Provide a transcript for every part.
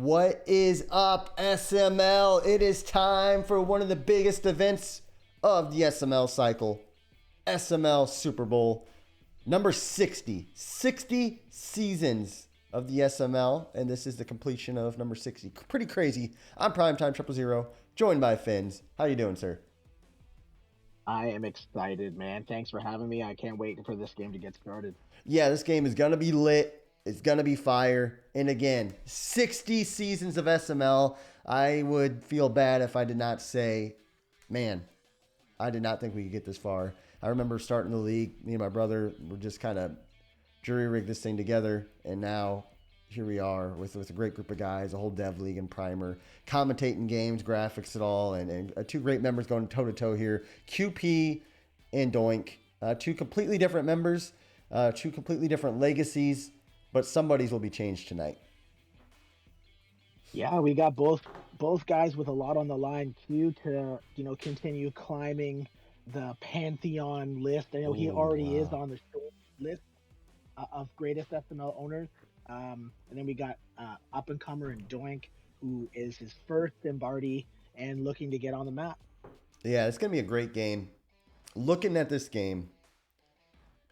What is up, SML? It is time for one of the biggest events of the SML cycle, SML Super Bowl, number 60. 60 seasons of the SML, and this is the completion of number 60. Pretty crazy. I'm Primetime 000, joined by Finns. How you doing, sir? I am excited, man. Thanks for having me. I can't wait for this game to get started. Yeah, this game is going to be lit. It's going to be fire. And again, 60 seasons of SML. I would feel bad if I did not say, man, I did not think we could get this far. I remember starting the league. Me and my brother were just kind of jury-rigged this thing together. And now here we are with a great group of guys, a whole dev league and primer, commentating games, graphics and all, and two great members going toe-to-toe here. QP and Doink. Two completely different members, two completely different legacies. But somebody's will be changed tonight. Yeah, we got both guys with a lot on the line too to continue climbing the pantheon list. I know he already is on the short list of greatest SML owners. And then we got up and comer and Doink, who is his first Zimbardi and looking to get on the map. Yeah, it's gonna be a great game. Looking at this game.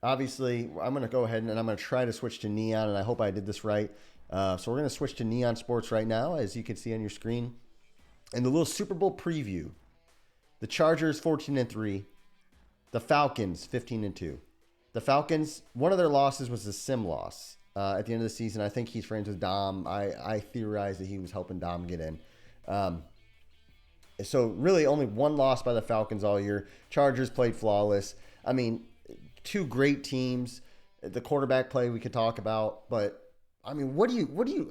Obviously, I'm going to go ahead and I'm going to try to switch to Neon, and I hope I did this right. So we're going to switch to Neon Sports right now, as you can see on your screen. And the little Super Bowl preview. The Chargers 14-3. The Falcons 15-2. The Falcons, one of their losses was a sim loss at the end of the season. I think he's friends with Dom. I theorized that he was helping Dom get in. So really only one loss by the Falcons all year. Chargers played flawless. I mean, two great teams. The quarterback play we could talk about, but I mean,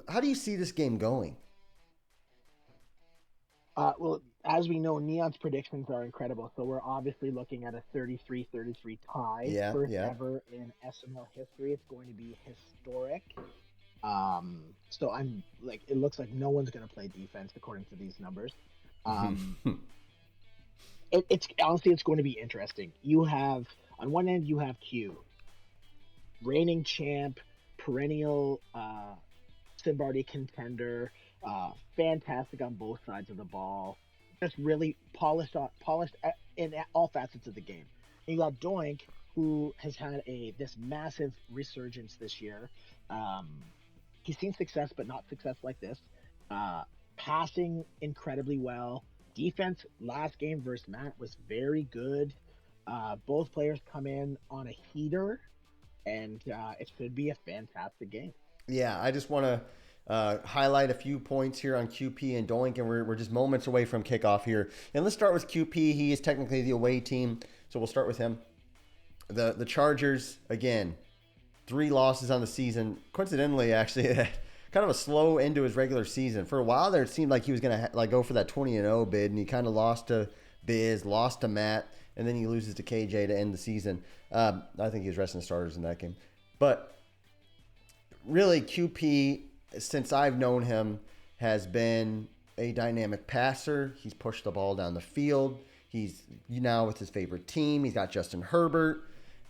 how do you see this game going? Well, as we know, Neon's predictions are incredible. So we're obviously looking at a 33-33 tie. First ever in SML history. It's going to be historic. So I'm like, it looks like no one's going to play defense according to these numbers. It's honestly, it's going to be interesting. You have, on one end, you have Q, reigning champ, perennial Zimbardi contender, fantastic on both sides of the ball, just really polished in all facets of the game. And you got Doink, who has had this massive resurgence this year. He's seen success, but not success like this. Passing incredibly well. Defense last game versus Matt was very good. Both players come in on a heater, and it should be a fantastic game. Yeah, I just want to highlight a few points here on QP and Doink, and we're just moments away from kickoff here. And let's start with QP. He is technically the away team, so we'll start with him. The Chargers, again, 3 losses on the season. Coincidentally, actually, kind of a slow end to his regular season. For a while there, it seemed like he was going to go for that 20-0 bid, and he kind of lost to Biz, lost to Matt, and then he loses to KJ to end the season. I think he was resting the starters in that game. But really, QP, since I've known him, has been a dynamic passer. He's pushed the ball down the field. He's now with his favorite team. He's got Justin Herbert.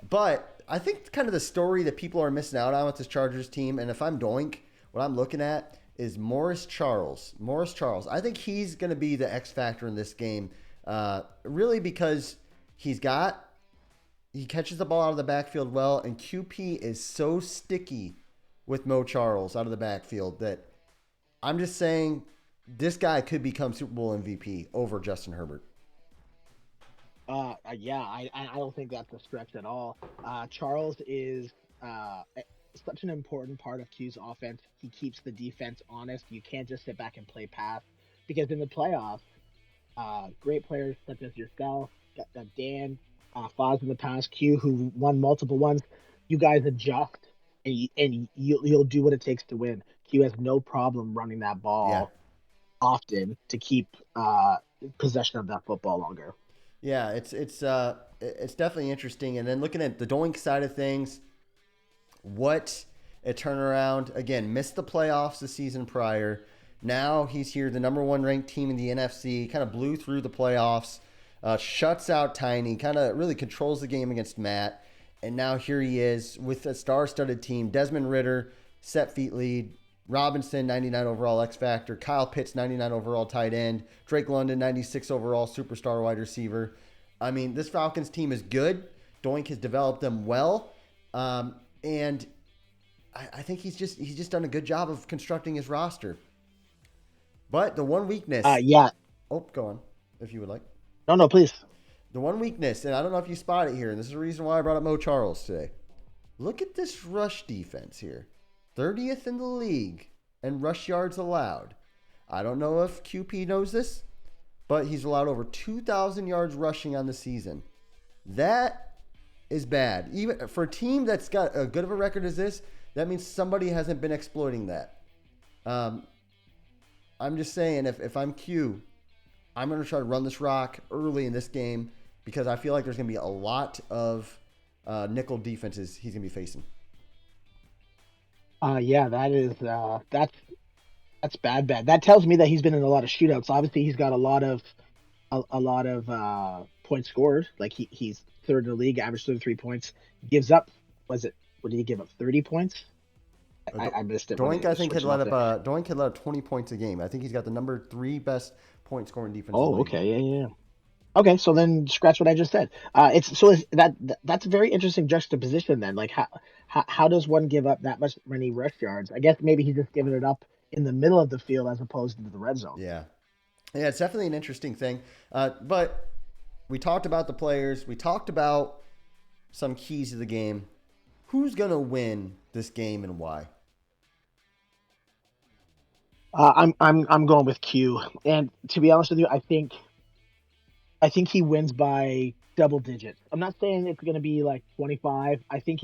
But I think kind of the story that people are missing out on with this Chargers team, and if I'm Doink, what I'm looking at is Morris Charles. Morris Charles. I think he's going to be the X factor in this game, really because he catches the ball out of the backfield well, and QP is so sticky with Mo Charles out of the backfield that I'm just saying this guy could become Super Bowl MVP over Justin Herbert. Yeah, I don't think that's a stretch at all. Charles is such an important part of Q's offense. He keeps the defense honest. You can't just sit back and play pass, because in the playoffs, great players such as yourself, got Dan, Foz in the past, Q, who won multiple ones. You guys adjust, and you'll do what it takes to win. Q has no problem running that ball often to keep possession of that football longer. Yeah, it's definitely interesting. And then looking at the Doink side of things, what a turnaround. Again, missed the playoffs the season prior. Now he's here, the number 1 ranked team in the NFC, kind of blew through the playoffs, shuts out Tiny, kind of really controls the game against Matt. And now here he is with a star-studded team. Desmond Ridder, set feet lead. Robinson, 99 overall X Factor. Kyle Pitts, 99 overall tight end. Drake London, 96 overall superstar wide receiver. I mean, this Falcons team is good. Doink has developed them well. And I think he's just done a good job of constructing his roster. But the one weakness. Yeah. Oh, go on, if you would like. No, please. The one weakness, and I don't know if you spot it here, and this is the reason why I brought up Mo Charles today. Look at this rush defense here. 30th in the league in rush yards allowed. I don't know if QP knows this, but he's allowed over 2,000 yards rushing on the season. That is bad. Even for a team that's got as good of a record as this, that means somebody hasn't been exploiting that. I'm just saying, if I'm Q, I'm going to try to run this rock early in this game because I feel like there's going to be a lot of nickel defenses he's going to be facing. Yeah, that's bad. That tells me that he's been in a lot of shootouts. Obviously, he's got a lot of points scored. Like he's third in the league, average 33 points. Gives up, what did he give up? 30 points? I missed it. Doink, I think, had let up 20 points a game. I think he's got the number 3 best point scoring defense. Oh, okay, yeah. Okay, so then scratch what I just said. That's a very interesting juxtaposition then. Like how does one give up that many rush yards? I guess maybe he's just giving it up in the middle of the field as opposed to the red zone. Yeah, it's definitely an interesting thing. But we talked about the players. We talked about some keys to the game. Who's gonna win this game and why? I'm going with Q, and to be honest with you, I think he wins by double digits. I'm not saying it's going to be like 25. I can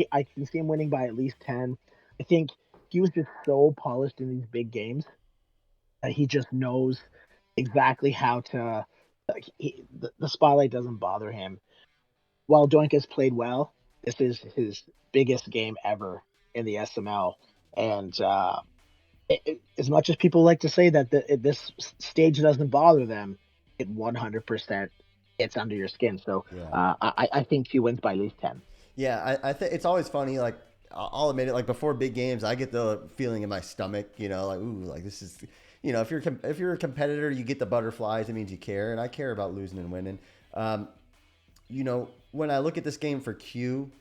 see him winning by at least 10. I think he was just so polished in these big games that he just knows exactly how to. The spotlight doesn't bother him. While Doink has played well, this is his biggest game ever in the SML, and as much as people like to say that this stage doesn't bother them, it 100% gets under your skin. So yeah. I think he wins by at least 10. Yeah, I think it's always funny. Like I'll admit it. Like before big games, I get the feeling in my stomach. Like ooh, like this is. If you're a competitor, you get the butterflies. It means you care, and I care about losing and winning. When I look at this game for Q,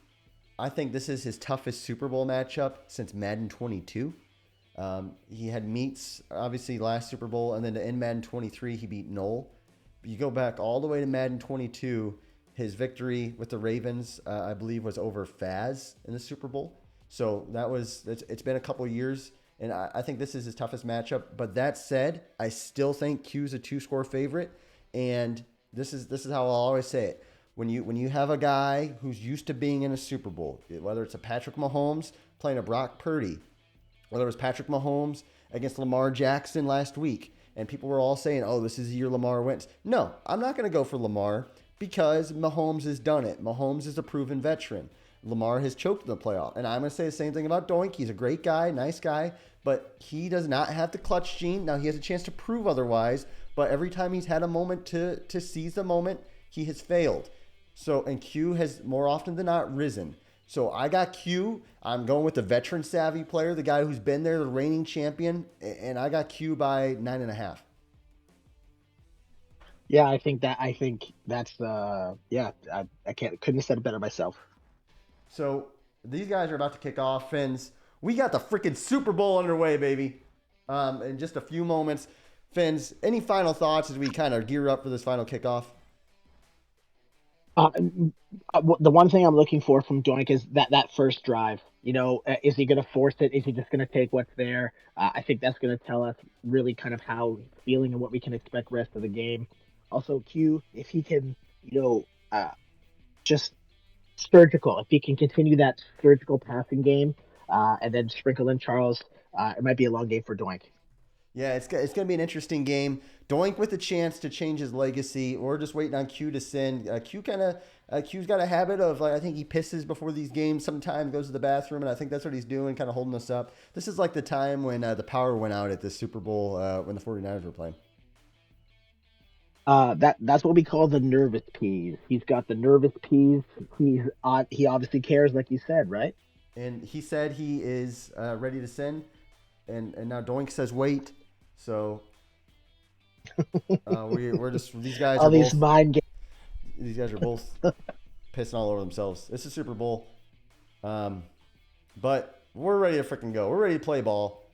I think this is his toughest Super Bowl matchup since Madden 22. He had meets, obviously, last Super Bowl, and then in Madden 23, he beat Noel. You go back all the way to Madden 22, his victory with the Ravens, I believe, was over Faz in the Super Bowl. So it's been a couple of years, and I think this is his toughest matchup. But that said, I still think Q's a 2-score favorite, and this is how I'll always say it. When you have a guy who's used to being in a Super Bowl, whether it's a Patrick Mahomes playing a Brock Purdy, whether it was Patrick Mahomes against Lamar Jackson last week, and people were all saying, oh, this is the year Lamar wins. No, I'm not going to go for Lamar because Mahomes has done it. Mahomes is a proven veteran. Lamar has choked in the playoff. And I'm going to say the same thing about Doink. He's a great guy, nice guy, but he does not have the clutch gene. Now, he has a chance to prove otherwise, but every time he's had a moment to seize the moment, he has failed. And Q has more often than not risen. So I got Q. I'm going with the veteran savvy player, the guy who's been there, the reigning champion, and I got Q by 9.5. Yeah, I think that's I couldn't have said it better myself. So these guys are about to kick off, Fins. We got the freaking Super Bowl underway, baby. In just a few moments. Fins, any final thoughts as we kind of gear up for this final kickoff? The one thing I'm looking for from Doink is that first drive. Is he going to force it? Is he just going to take what's there? I think that's going to tell us really kind of how he's feeling and what we can expect rest of the game. Also, Q, if he can, just surgical, if he can continue that surgical passing game, and then sprinkle in Charles, it might be a long game for Doink. Yeah, it's going to be an interesting game. Doink with a chance to change his legacy. We're just waiting on Q to send. Q's got a habit of, I think he pisses before these games sometimes, goes to the bathroom, and I think that's what he's doing, kind of holding us up. This is like the time when the power went out at the Super Bowl when the 49ers were playing. That's what we call the nervous peas. He's got the nervous peas. He obviously cares, like you said, right? And he said he is ready to send. and now Doink says wait. So we're just these guys All are these both mind games. these guys are both pissing all over themselves. It's a Super Bowl, but we're ready to freaking go. We're ready to play ball,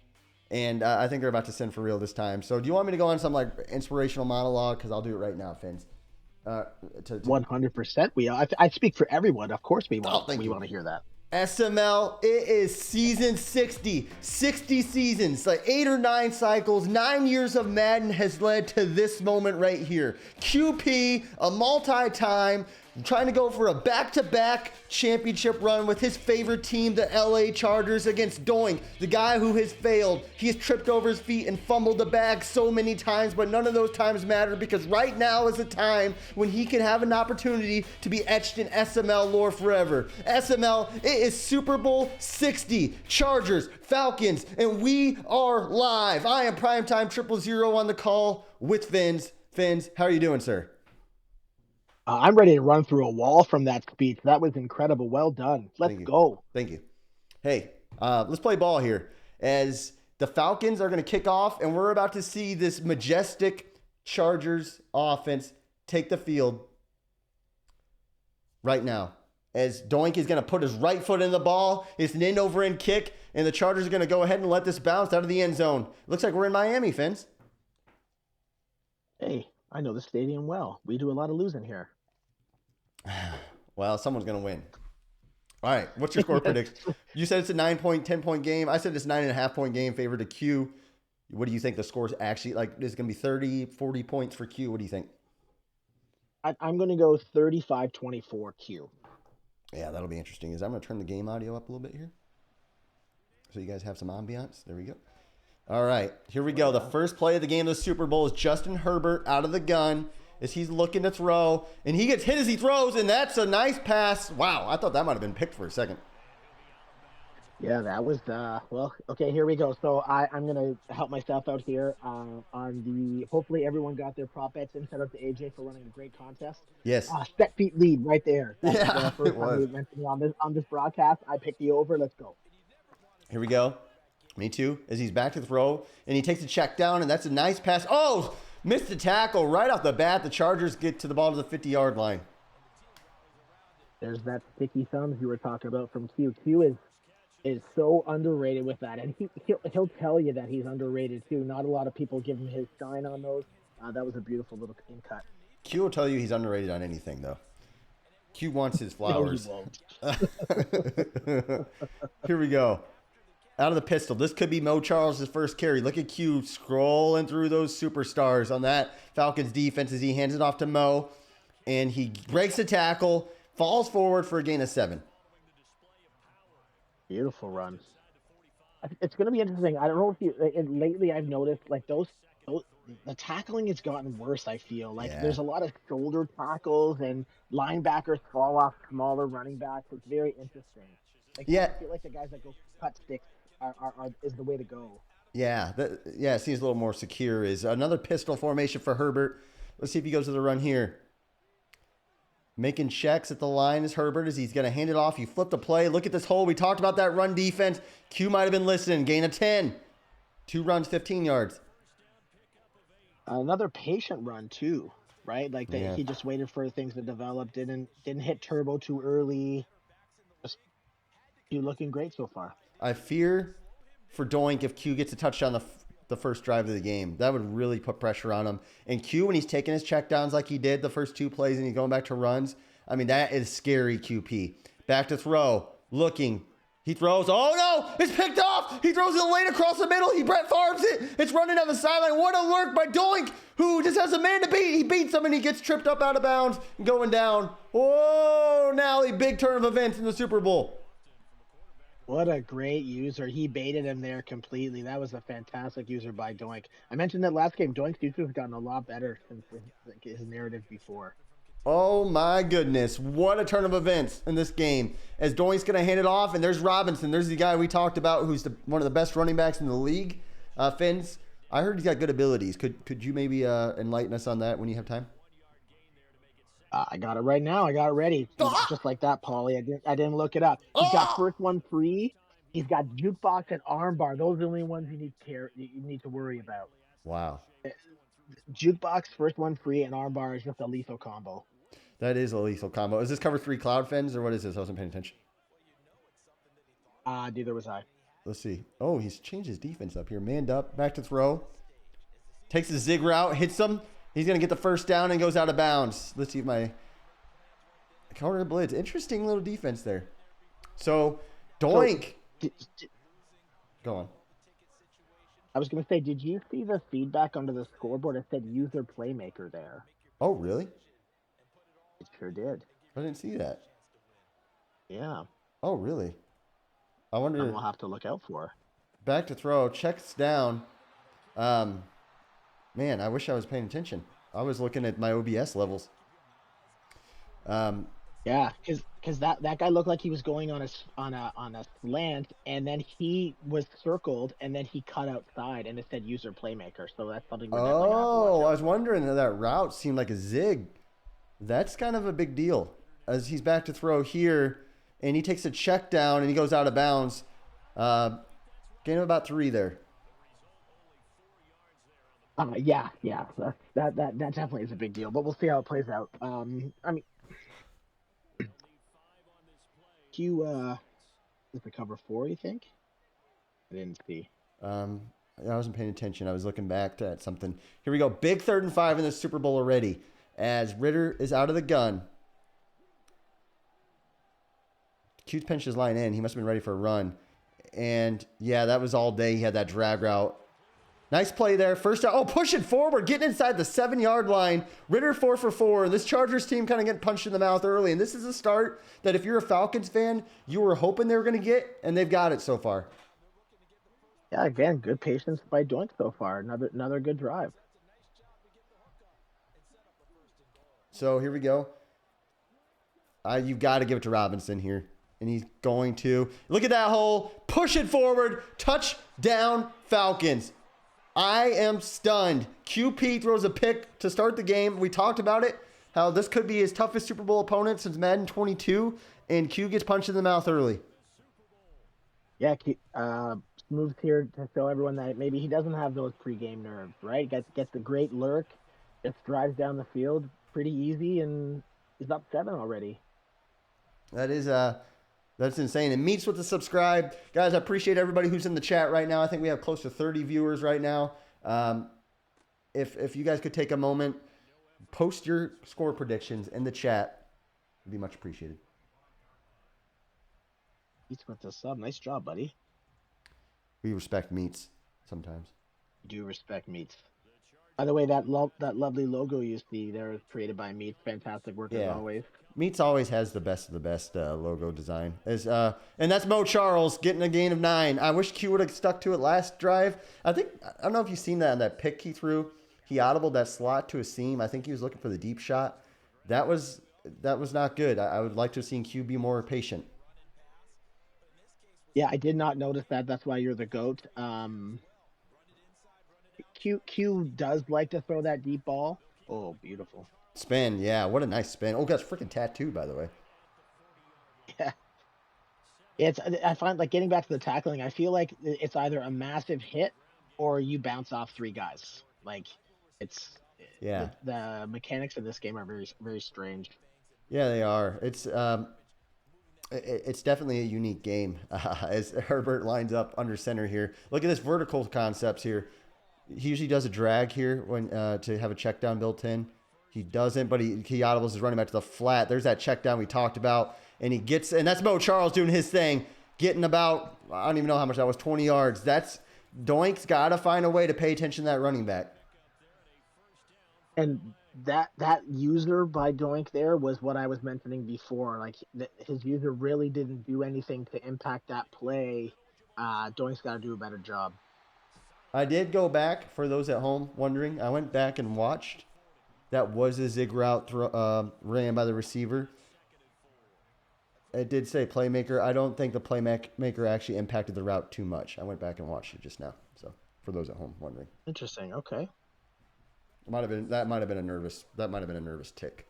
and I think they're about to send for real this time. So do you want me to go on some like inspirational monologue? Because I'll do it right now, Fins. 100%. I speak for everyone. Of course, we want to hear that. SML, it is season 60. 60 seasons, like 8 or 9 cycles, 9 years of Madden has led to this moment right here. QP, a multi-time, trying to go for a back-to-back championship run with his favorite team, the LA Chargers, against Doink, the guy who has failed. He has tripped over his feet and fumbled the bag so many times, but none of those times matter because right now is a time when he can have an opportunity to be etched in SML lore forever. SML, it is Super Bowl 60, Chargers, Falcons, and we are live. I am Primetime 000 on the call with Fins. Fins, how are you doing, sir? I'm ready to run through a wall from that speech. That was incredible. Well done. Let's go. Thank you. Hey, let's play ball here as the Falcons are going to kick off, and we're about to see this majestic Chargers offense take the field right now. As Doink is going to put his right foot in the ball. It's an end-over-end kick, and the Chargers are going to go ahead and let this bounce out of the end zone. Looks like we're in Miami, Fins. Hey, I know the stadium well. We do a lot of losing here. Well, someone's going to win. All right, what's your score prediction? You said it's a 9-point, 10-point game. I said it's a 9.5-point game favored to Q. What do you think the score's actually like? Is it going to be 30, 40 points for Q? What do you think? I'm going to go 35-24 Q. Yeah, that'll be interesting. I'm going to turn the game audio up a little bit here so you guys have some ambiance. There we go. All right, here we go. The first play of the game of the Super Bowl is Justin Herbert out of the gun as he's looking to throw, and he gets hit as he throws, and that's a nice pass. Wow, I thought that might have been picked for a second. Yeah, that was well, okay, here we go. So I'm going to help myself out here on the, hopefully everyone got their prop bets in. Shout out to AJ for running a great contest. Yes. Set feet lead right there. That's yeah, the first time we mentioned on this broadcast. I picked the over. Let's go. Here we go. Me too, as he's back to throw, and he takes a check down, and that's a nice pass. Oh, missed the tackle right off the bat. The Chargers get to the ball to the 50-yard line. There's that sticky thumbs you were talking about from Q. Q is so underrated with that, and he'll tell you that he's underrated too. Not a lot of people give him his shine on those. That was a beautiful little in cut. Q will tell you he's underrated on anything, though. Q wants his flowers. No, he won't. Here we go. Out of the pistol. This could be Mo Charles' first carry. Look at Q scrolling through those superstars on that Falcons defense as he hands it off to Mo. And he breaks the tackle, falls forward for a gain of 7. Beautiful run. It's going to be interesting. I don't know if you lately I've noticed like those the tackling has gotten worse. I feel like there's a lot of shoulder tackles and linebackers fall off smaller running backs. It's very interesting. Like, I feel like the guys that go cut sticks is the way to go. Yeah, it seems a little more secure. Is another pistol formation for Herbert. Let's see if he goes to the run here. Making checks at the line is Herbert as he's going to hand it off. You flip the play. Look at this hole. We talked about that run defense. Q might have been listening. Gain of 10. 2 runs, 15 yards. Another patient run too, right? Like he just waited for things to develop. Didn't hit turbo too early. Just you looking great so far. I fear for Doink if Q gets a touchdown the first drive of the game. That would really put pressure on him. And Q, when he's taking his checkdowns like he did the first 2 plays and he's going back to runs, I mean, that is scary, QP. Back to throw. Looking. He throws. Oh, no. It's picked off. He throws it late across the middle. He Brett Favre's it. It's running down the sideline. What a lurk by Doink, who just has a man to beat. He beats him and he gets tripped up out of bounds and going down. Oh, now a big turn of events in the Super Bowl. What a great user. He baited him there completely. That was a fantastic user by Doink. I mentioned that last game. Doink's user has gotten a lot better since his narrative before. Oh, my goodness. What a turn of events in this game. As Doink's going to hand it off, and there's Robinson. There's the guy we talked about who's one of the best running backs in the league. Fins, I heard he's got good abilities. Could you maybe enlighten us on that when you have time? I got it right now. I got it ready. Just like that, Paulie. I didn't look it up. He got first one free. He's got jukebox and armbar. Those are the only ones you need to worry about. Wow. Jukebox, first one free, and armbar is just a lethal combo. That is a lethal combo. Is this cover 3 Cloud Fens or what is this? I wasn't paying attention. Neither was I. Let's see. Oh, he's changed his defense up here. Manned up, back to throw. Takes the zig route, hits him. He's going to get the first down and goes out of bounds. Let's see if my counter blitz. Interesting little defense there. So, Doink. Go on. I was going to say, did you see the feedback under the scoreboard? It said user playmaker there. Oh, really? It sure did. I didn't see that. Yeah. Oh, really? I wonder. We'll have to look out for. Back to throw. Checks down. Man, I wish I was paying attention. I was looking at my OBS levels. Yeah, because that guy looked like he was going on a slant, and then he was circled, and then he cut outside, and it said user playmaker. So that's something. Oh, I was wondering that route seemed like a zig. That's kind of a big deal. As he's back to throw here, and he takes a check down, and he goes out of bounds. Gain of about 3 there. Yeah. That definitely is a big deal, but we'll see how it plays out. I mean. Q is the cover 4, you think? I didn't see. I wasn't paying attention. I was looking back at something. Here we go. Big 3rd and 5 in the Super Bowl already. As Ritter is out of the gun. Q's pinched his line in. He must have been ready for a run. And yeah, that was all day. He had that drag route. Nice play there. First down. Oh, push it forward. Getting inside the 7-yard line. Ritter 4 for 4. This Chargers team kind of getting punched in the mouth early. And this is a start that if you're a Falcons fan, you were hoping they were going to get, and they've got it so far. Yeah, again, good patience by Doink so far. Another good drive. So here we go. You've got to give it to Robinson here. And he's going to. Look at that hole. Push it forward. Touchdown, Falcons. I am stunned. QP throws a pick to start the game. We talked about it, how this could be his toughest Super Bowl opponent since Madden 22, and Q gets punched in the mouth early. Yeah, moves here to show everyone that maybe he doesn't have those pregame nerves, right? Gets the great lurk, just drives down the field pretty easy, and he's up 7 already. That's insane. And Meets with the subscribe. Guys, I appreciate everybody who's in the chat right now. I think we have close to 30 viewers right now. If you guys could take a moment, post your score predictions in the chat. It'd be much appreciated. Meets with the sub. Nice job, buddy. We respect Meets sometimes. You do respect Meets. By the way, that lovely logo you see there is created by Meets. Fantastic work as always. Meets always has the best of the best logo design. And that's Mo Charles getting a gain of 9. I wish Q would have stuck to it last drive. I don't know if you've seen that on that pick he threw. He audibled that slot to a seam. I think he was looking for the deep shot. That was not good. I would like to have seen Q be more patient. Yeah, I did not notice that. That's why you're the GOAT. Q does like to throw that deep ball. Oh, beautiful. Spin, yeah. What a nice spin. Oh, got freaking tattooed, by the way. Yeah. I find, like, getting back to the tackling, I feel like it's either a massive hit or you bounce off 3 guys. Like, the mechanics of this game are very, very strange. Yeah, they are. It's definitely a unique game as Herbert lines up under center here. Look at this vertical concepts here. He usually does a drag here when to have a check down built in. He doesn't, but he audibles his running back to the flat. There's that check down we talked about. And that's Mo Charles doing his thing, getting about, I don't even know how much that was, 20 yards. That's Doink's got to find a way to pay attention to that running back. And that user by Doink there was what I was mentioning before. Like, his user really didn't do anything to impact that play. Doink's got to do a better job. I did go back, for those at home wondering, I went back and watched. That was a zig route ran by the receiver. It did say playmaker. I don't think the playmaker actually impacted the route too much. I went back and watched it just now. So for those at home wondering. Interesting. Okay. That might have been a nervous tick.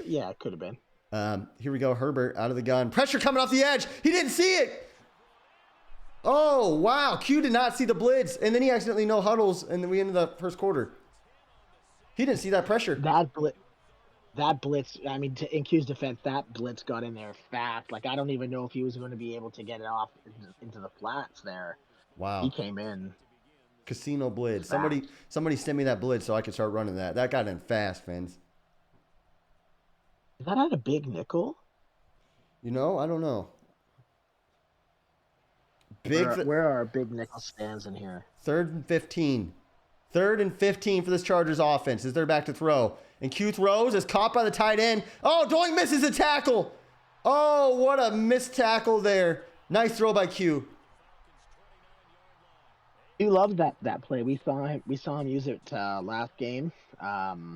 Yeah, it could have been. Here we go. Herbert out of the gun. Pressure coming off the edge. He didn't see it. Oh, wow. Q did not see the blitz, and then he accidentally no huddles, and then we ended the first quarter. He didn't see that pressure. That blitz, I mean, in Q's defense, that blitz got in there fast. Like, I don't even know if he was going to be able to get it off into the flats there. He Wow. came in Casino blitz. fast. Somebody send me that blitz so I can start running that. That got in fast, Fins. Is that at a big nickel? You know, I don't know. Where are our big nickel stands in here? 3rd and 15. 3rd and 15 for this Chargers offense as they're back to throw. And Q throws, is caught by the tight end. Oh, Doink misses a tackle. Oh, what a missed tackle there. Nice throw by Q. You love that play. We saw him use it last game. Yeah,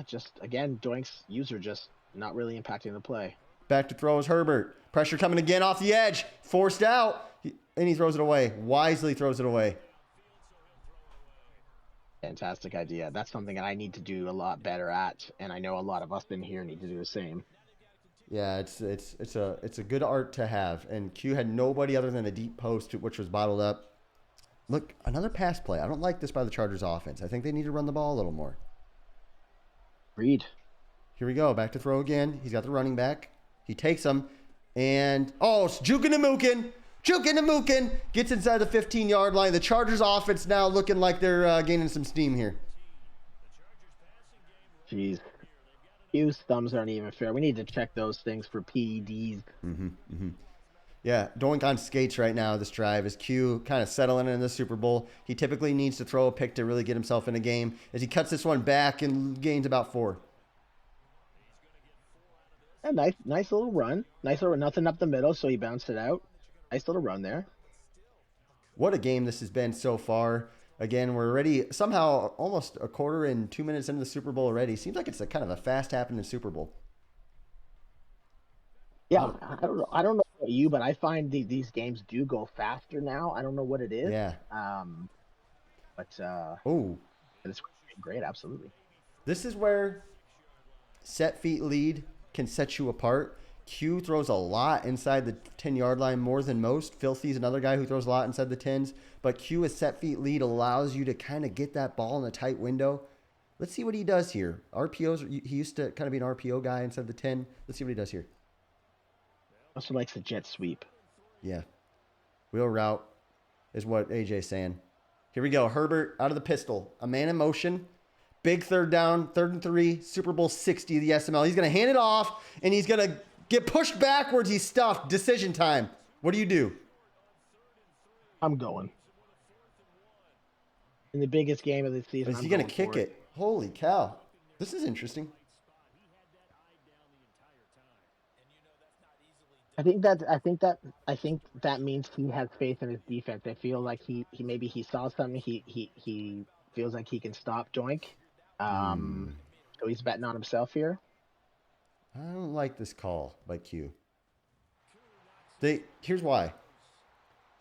just again, Doink's user just not really impacting the play. Back to throw is Herbert. Pressure coming again off the edge. Forced out. And he throws it away. Wisely throws it away. Fantastic idea. That's something that I need to do a lot better at, and I know a lot of us in here need to do the same. Yeah, it's a good art to have. And Q had nobody other than a deep post, which was bottled up. Look, another pass play. I don't like this by the Chargers offense. I think they need to run the ball a little more. Reed. Here we go. Back to throw again. He's got the running back. He takes him. And, oh, it's Jukin and Mookin. Jukin and Mookin gets inside the 15-yard line. The Chargers offense now looking like they're gaining some steam here. Jeez. Q's thumbs aren't even fair. We need to check those things for PEDs. Yeah, Doink on skates right now this drive is Q kind of settling in the Super Bowl. He typically needs to throw a pick to really get himself in a game as he cuts this one back and gains about 4. A nice little run. Nice little nothing up the middle, so he bounced it out. Nice little run there. What a game this has been so far. Again, we're already somehow almost a quarter and 2 minutes into the Super Bowl already. Seems like it's a kind of a fast happening Super Bowl. Yeah, I don't know about you, but I find these games do go faster now. I don't know what it is. Yeah. But Oh, it's great, absolutely. this is where set feet lead can set you apart. Q throws a lot inside the 10-yard line, more than most. Filthy's another guy who throws a lot inside the 10s. But Q with set feet lead allows you to kind of get that ball in a tight window. Let's see what he does here. RPOs, he used to kind of be an RPO guy inside the 10. Let's see what he does here. Also likes the jet sweep. Yeah. Wheel route is what AJ's saying. Here we go. Herbert out of the pistol. A man in motion. Big 3rd down. 3rd and 3. Super Bowl 60, the SML. He's going to hand it off, and he's going to get pushed backwards. He's stuffed. Decision time. What do? I'm going. In the biggest game of the season. Is he going to kick it? Holy cow. This is interesting. I think that means he has faith in his defense. I feel like he maybe he saw something. He feels like he can stop Doink. So he's betting on himself here. I don't like this call by Q. Here's why.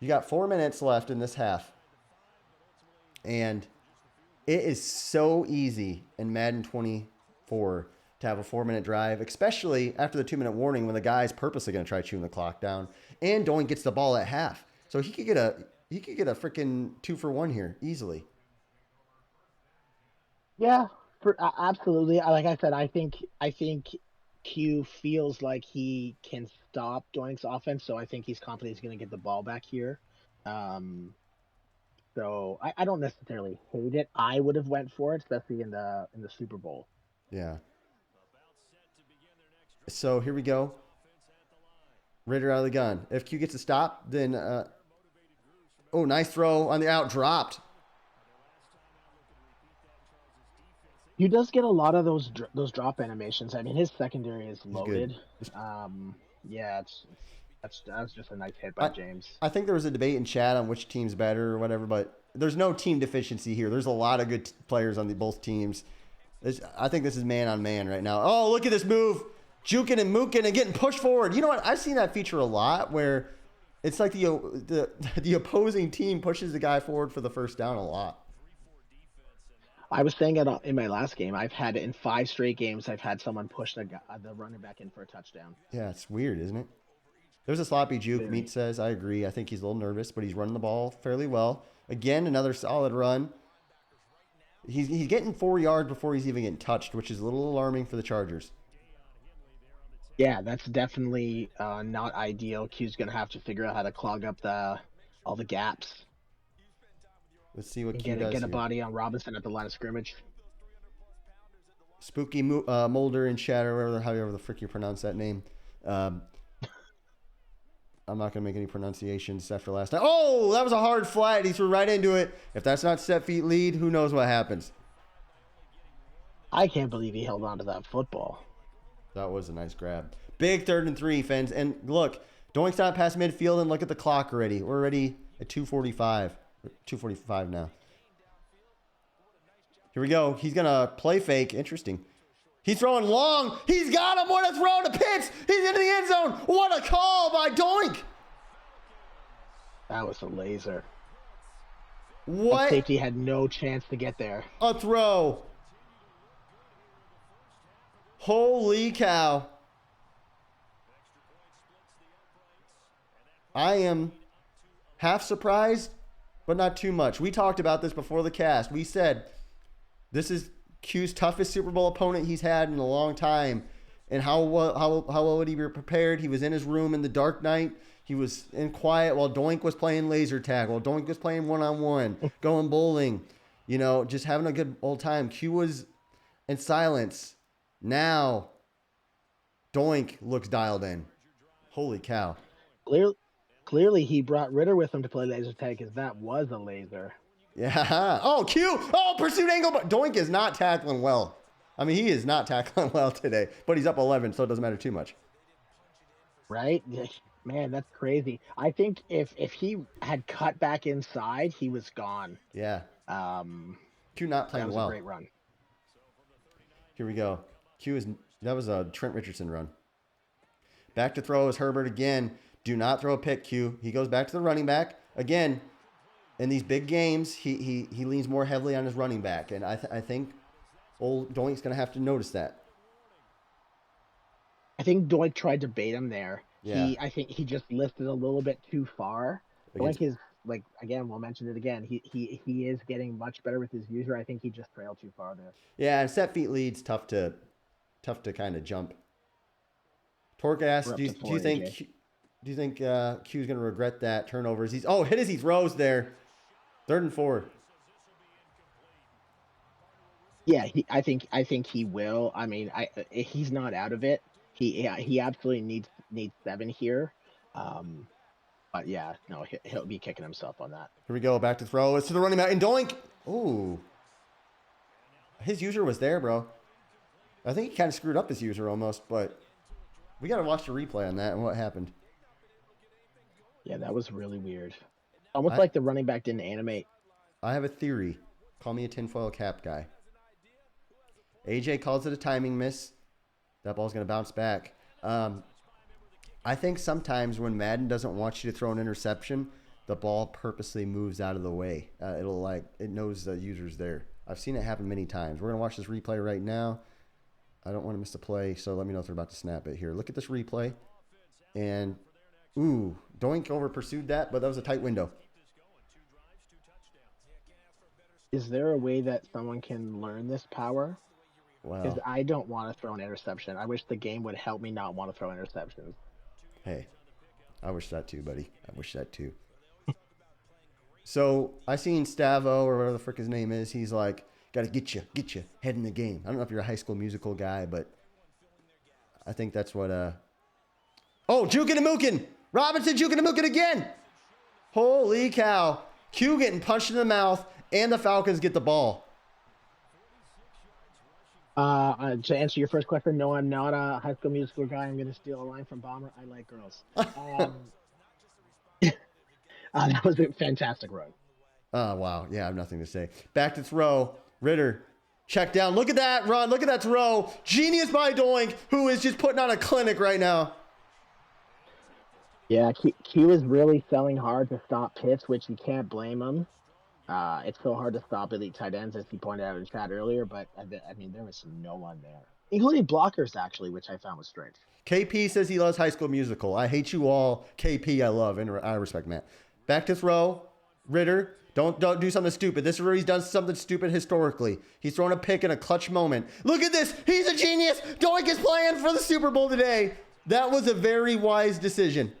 You got 4 minutes left in this half. And it is so easy in Madden 24 to have a 4-minute drive, especially after the 2-minute warning when the guy's purposely going to try chewing the clock down. And Doink gets the ball at half. So he could get a freaking 2-for-1 here easily. Yeah, absolutely. Like I said, I think Q feels like he can stop Doink's offense, so I think he's confident he's going to get the ball back here. So I don't necessarily hate it. I would have went for it, especially in the Super Bowl. Yeah. So here we go. Ritter out of the gun. If Q gets a stop, then oh, nice throw on the out, dropped. He does get a lot of those drop animations. I mean, his secondary is loaded. Yeah, that's just a nice hit by James. I think there was a debate in chat on which team's better or whatever, but there's no team deficiency here. There's a lot of good players on both teams. I think this is man on man right now. Oh, look at this move. Jukin and Mookin and getting pushed forward. You know what? I've seen that feature a lot where it's like the opposing team pushes the guy forward for the first down a lot. I was saying it in my last game. I've had in 5 straight games, I've had someone push the running back in for a touchdown. Yeah, it's weird, isn't it? There's a sloppy juke, Very. Meat says. I agree. I think he's a little nervous, but he's running the ball fairly well. Again, another solid run. He's getting 4 yards before he's even getting touched, which is a little alarming for the Chargers. Yeah, that's definitely not ideal. Q's gonna have to figure out how to clog up all the gaps Let's see what and Q does get a here. body on Robinson at the line of scrimmage. Spooky Mulder and Shatter, however the frick you pronounce that name. I'm not going to make any pronunciations after last night. Oh, that was a hard flat. He threw right into it. If that's not set feet lead, who knows what happens. I can't believe he held on to that football. That was a nice grab. Big 3rd and 3, fans. And look, Doink's not past midfield, and look at the clock already. We're already at 2:45. 2:45 now. Here we go. He's going to play fake. Interesting. He's throwing long. He's got him. What a throw to Pitts. He's into the end zone. What a call by Doink. That was a laser. What? That safety had no chance to get there. A throw. Holy cow. I am half surprised, but not too much. We talked about this before the cast. We said this is Q's toughest Super Bowl opponent he's had in a long time. And how well would he be prepared? He was in his room in the dark night. He was in quiet while Doink was playing laser tag, while Doink was playing one-on-one, going bowling, just having a good old time. Q was in silence. Now, Doink looks dialed in. Holy cow. Clearly, he brought Ritter with him to play laser tag because that was a laser. Yeah. Oh, Q. Oh, pursuit angle. But Doink is not tackling well. I mean, he is not tackling well today. But he's up 11, so it doesn't matter too much. Right? Man, that's crazy. I think if he had cut back inside, he was gone. Yeah. Q not playing that was well. A great run. Here we go. That was a Trent Richardson run. Back to throw is Herbert again. Do not throw a pick, Q. He goes back to the running back. Again, in these big games, he leans more heavily on his running back. And I think old Doink's going to have to notice that. I think Doink tried to bait him there. Yeah. I think he just lifted a little bit too far. Doink is, again, we'll mention it again. He is getting much better with his user. I think he just trailed too far there. Yeah, and set feet leads tough to kind of jump. Torque asks, do you think Q's going to regret that turnovers? He throws there. 3rd and 4. Yeah, I think he will. I mean, he's not out of it. He absolutely needs 7 here. But yeah, no, he'll be kicking himself on that. Here we go, back to throw. It's to the running back and Doink. Ooh, his user was there, bro. I think he kind of screwed up his user almost, but we got to watch the replay on that and what happened. Yeah, that was really weird. Almost like the running back didn't animate. I have a theory. Call me a tinfoil cap guy. AJ calls it a timing miss. That ball's going to bounce back. I think sometimes when Madden doesn't want you to throw an interception, the ball purposely moves out of the way. It knows the user's there. I've seen it happen many times. We're going to watch this replay right now. I don't want to miss the play, so let me know if they're about to snap it here. Look at this replay. And, Doink over pursued that, but that was a tight window. Is there a way that someone can learn this power? Wow. Because I don't want to throw an interception. I wish the game would help me not want to throw interceptions. Hey, I wish that too, buddy. I wish that too. So I seen Stavo or whatever the frick his name is. He's like, got to get you head in the game. I don't know if you're a High School Musical guy, but I think that's what. Jukin' and Mookin. Robinson juking and mooking again. Holy cow. Q getting punched in the mouth, and the Falcons get the ball. To answer your first question, no, I'm not a High School Musical guy. I'm going to steal a line from Bomber. I like girls. That was a fantastic run. Oh, wow. Yeah, I have nothing to say. Back to throw. Ritter. Check down. Look at that run. Look at that throw. Genius by Doink, who is just putting on a clinic right now. Yeah, Q is really selling hard to stop Pitts, which you can't blame him. It's so hard to stop elite tight ends, as he pointed out in chat earlier, but I mean, there was no one there. including blockers actually, which I found was strange. KP says he loves High School Musical. I hate you all. KP, I love, and I respect Matt. Back to throw. Ritter, don't do something stupid. This is where he's done something stupid historically. He's thrown a pick in a clutch moment. Look at this. He's a genius. Doink is playing for the Super Bowl today. That was a very wise decision.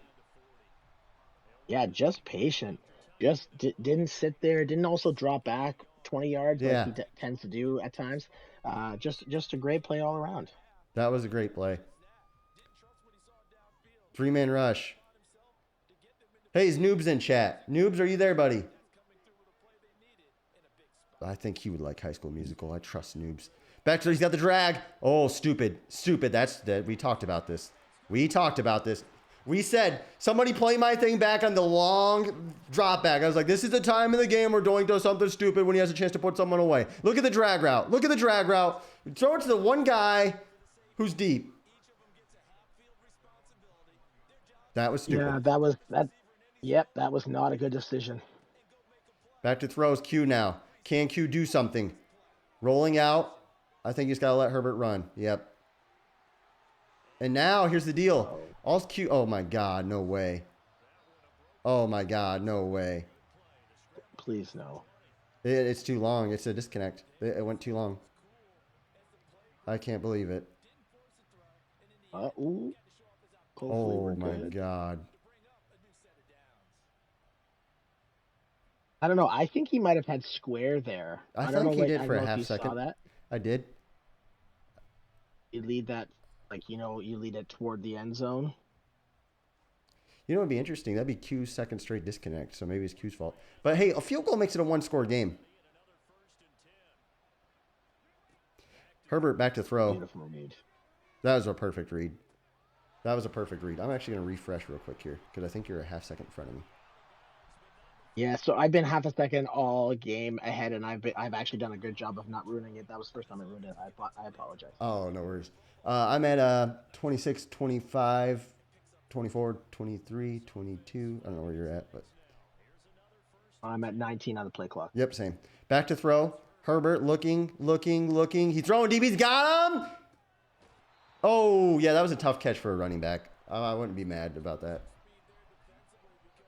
Yeah, just patient. Just didn't sit there. Didn't also drop back 20 yards like he tends to do at times. Just a great play all around. That was a great play. 3-man rush. Hey, is Noobs in chat? Noobs, are you there, buddy? I think he would like High School Musical. I trust Noobs. Back to he's got the drag. Oh, stupid. Stupid. That's that. We talked about this. We said, somebody play my thing back on the long drop back. I was like, this is the time in the game where Doink does something stupid when he has a chance to put someone away. Look at the drag route. Look at the drag route. Throw it to the one guy who's deep. That was stupid. Yeah, that was that. Yep, that was not a good decision. Back to throws. Q now. Can Q do something? Rolling out. I think he's got to let Herbert run. Yep. And now, here's the deal. All Q. Oh, my God. No way. Oh, my God. No way. Please, no. It's too long. It's a disconnect. It went too long. I can't believe it. Ooh. Oh, my God. I don't know. I think he might have had square there. I don't think know, he did for a half you second. saw that. I did. You lead that, you lead it toward the end zone. You know what would be interesting? That'd be Q's second straight disconnect, so maybe it's Q's fault. But hey, a field goal makes it a one-score game. Herbert back to throw. Beautiful read. That was a perfect read. That was a perfect read. I'm actually going to refresh real quick here because I think you're a half second in front of me. Yeah, so I've been half a second all game ahead, and I've actually done a good job of not ruining it. That was the first time I ruined it. I apologize. Oh, no worries. I'm at 26, 25, 24, 23, 22. I don't know where you're at, but I'm at 19 on the play clock. Yep, same. Back to throw. Herbert looking. He's throwing. DB's got him. Oh, yeah, that was a tough catch for a running back. I wouldn't be mad about that.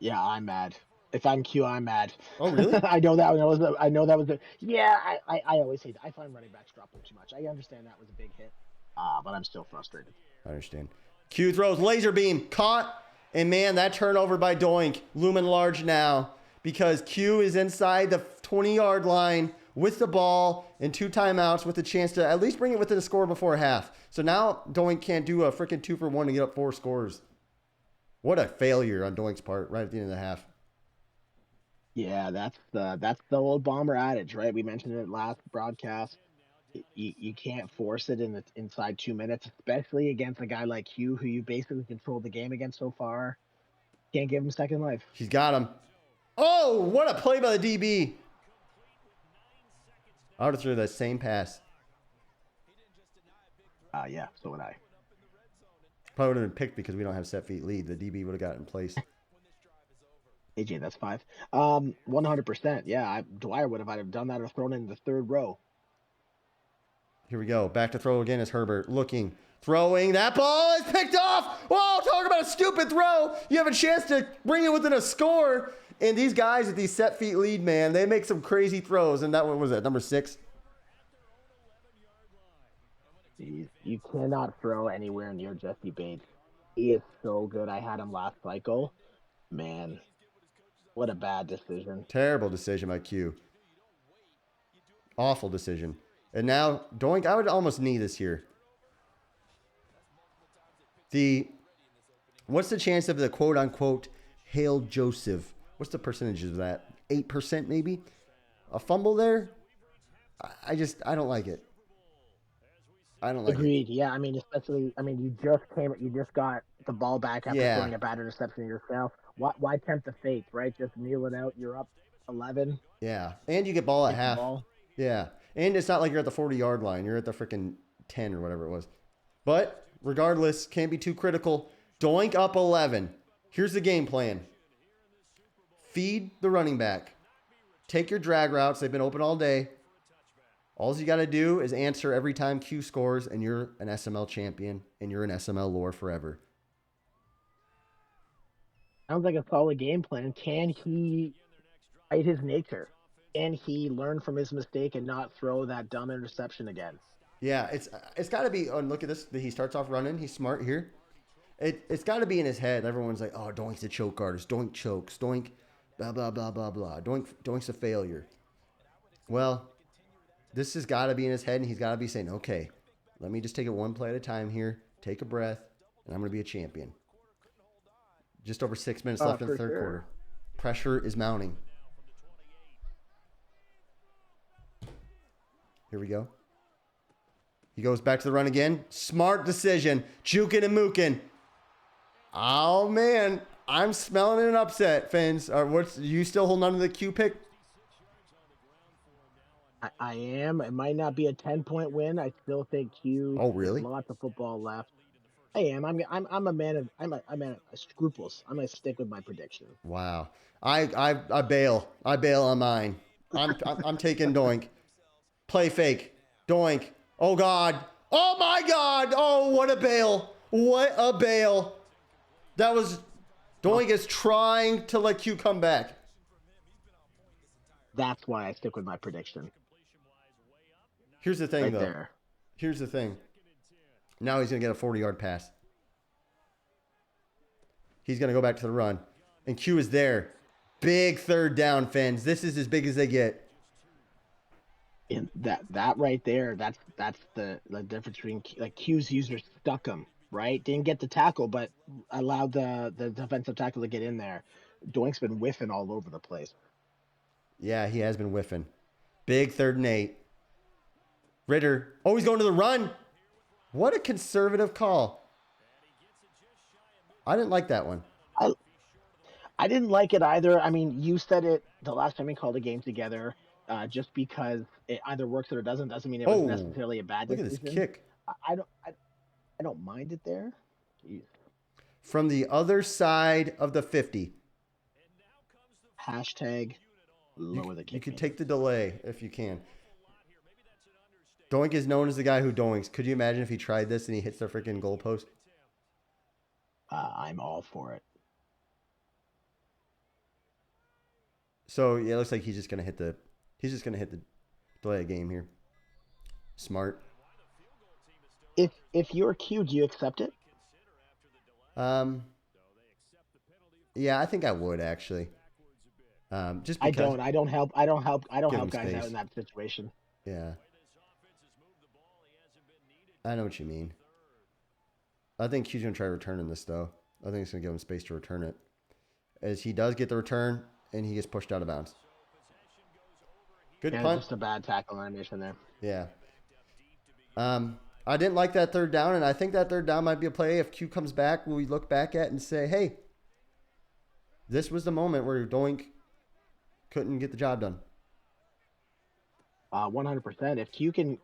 Yeah, I'm mad. If I'm Q, I'm mad. Oh, really? I know that was. Yeah, I always say that. I find running backs drop them too much. I understand that was a big hit, but I'm still frustrated. I understand. Q throws laser beam caught, and man, that turnover by Doink looming large now because Q is inside the 20-yard line with the ball and 2 timeouts with a chance to at least bring it within a score before half. So now Doink can't do a freaking 2-for-1 to get up 4 scores. What a failure on Doink's part right at the end of the half. Yeah, that's the old Bomber adage, right? We mentioned it last broadcast. You can't force it inside 2 minutes, especially against a guy like Q, who you basically controlled the game against so far. Can't give him second life. He's got him. Oh, what a play by the DB. I would have threw that same pass. Yeah, so would I. Probably would have been picked because we don't have set feet lead. The DB would have got in place. AJ, that's 5. 100%. Yeah, Dwyer would have done that or thrown in the third row. Here we go. Back to throw again is Herbert. Looking. Throwing. That ball is picked off. Whoa, talk about a stupid throw. You have a chance to bring it within a score. And these guys at these set feet lead, man, they make some crazy throws. And that one was that number 6. You cannot throw anywhere near Jesse Bates. He is so good. I had him last cycle. Man, what a bad decision. Terrible decision by Q. Awful decision. And now, Doink, I would almost knee this here. What's the chance of the quote-unquote Hail Joseph? What's the percentage of that? 8% maybe? A fumble there? I don't like it. I don't like Agreed. Yeah, I mean, especially, you just got the ball back after throwing a bad interception yourself. Why tempt the fate, right? Just kneel it out. You're up 11. Yeah, and you get ball at half. Yeah, and it's not like you're at the 40-yard line. You're at the freaking 10 or whatever it was. But regardless, can't be too critical. Doink up 11. Here's the game plan. Feed the running back. Take your drag routes. They've been open all day. All you got to do is answer every time Q scores, and you're an SML champion, and you're an SML lore forever. Sounds like a solid game plan. Can he fight his nature? Can he learn from his mistake and not throw that dumb interception again? Yeah, it's got to be. Oh, and look at this. He starts off running. He's smart here. It's got to be in his head. Everyone's like, oh, Doink's a choke artist. Doink chokes. Doink, blah, blah, blah, blah, blah. Doink's a failure. Well, this has got to be in his head, and he's got to be saying, okay, let me just take it one play at a time here, take a breath, and I'm going to be a champion. Just over 6 minutes left in the third quarter. Pressure is mounting. Here we go. He goes back to the run again. Smart decision. Jukin and Mookin. Oh, man. I'm smelling an upset, Fins. You still holding on to the Q pick? I am. It might not be a 10-point win. I still think Q. Oh, really? Lots of football left. I am. I'm a man of scruples. I'm gonna stick with my prediction. Wow. I bail. I bail on mine. I'm taking Doink. Play fake. Doink. Oh God. Oh my God. Oh, what a bail. What a bail. That was Doink is trying to let Q come back. That's why I stick with my prediction. Here's the thing, right though. There. Here's the thing. Now he's going to get a 40-yard pass. He's going to go back to the run. And Q is there. Big third down, Fins. This is as big as they get. And that right there, that's the difference between like Q's users stuck him, right? Didn't get the tackle, but allowed the defensive tackle to get in there. Doink's been whiffing all over the place. Yeah, he has been whiffing. Big 3rd and 8. Ritter. Oh, he's going to the run. What a conservative call. I didn't like that one. I didn't like it either. I mean, you said it the last time we called a game together. Just because it either works or it doesn't mean it was necessarily a bad decision. Look at this kick. I don't mind it there. Jeez. From the other side of the 50. Hashtag lower the kick. You could take the delay if you can. Doink is known as the guy who doinks. Could you imagine if he tried this and he hits the freaking goalpost? I'm all for it. So yeah, it looks like he's just gonna hit the delay of game here. Smart. If you're Q, do you accept it? Yeah, I think I would actually. Just because I don't help guys space. out in that situation. Yeah. I know what you mean. I think Q's going to try returning this, though. I think it's going to give him space to return it. As he does get the return, and he gets pushed out of bounds. Good punt. Just a bad tackle animation there. Yeah. I didn't like that 3rd down, and I think that 3rd down might be a play. If Q comes back, will we look back at and say, hey, this was the moment where Doink couldn't get the job done. 100%. If Q can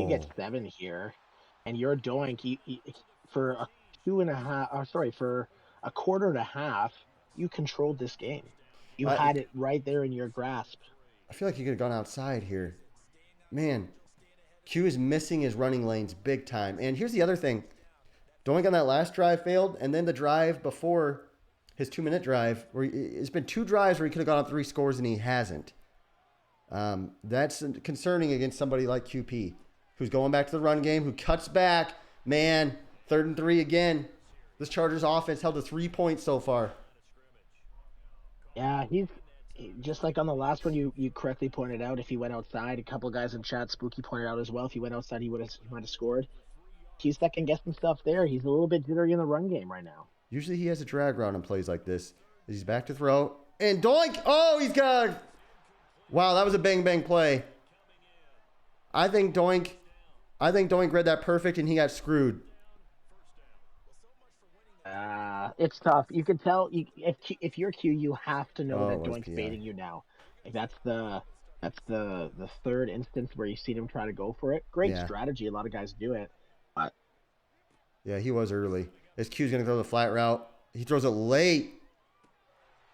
get 7 here, and you're Doink, for a for a quarter and a half, you controlled this game. You had it right there in your grasp. I feel like you could have gone outside here. Man, Q is missing his running lanes big time. And here's the other thing. Doink on that last drive failed, and then the drive before his 2-minute drive, where it's been 2 drives where he could have gone up 3 scores, and he hasn't. That's concerning against somebody like QP, who's going back to the run game, who cuts back. Man, 3rd and 3 again. This Chargers offense held to 3 points so far. Yeah, he's just like on the last one you correctly pointed out. If he went outside, a couple guys in chat, Spooky might have scored. He might have scored. He's second guessing stuff there. He's a little bit jittery in the run game right now. Usually he has a drag route and plays like this. He's back to throw. And Doink! Oh, he's got... Wow, that was a bang-bang play. I think Doink read that perfect, and he got screwed. It's tough. You can tell if you're Q, you have to know that Doink's baiting you now. Like that's the 3rd instance where you've seen him try to go for it. Great strategy. A lot of guys do it. But yeah, he was early. This Q's going to throw the flat route. He throws it late.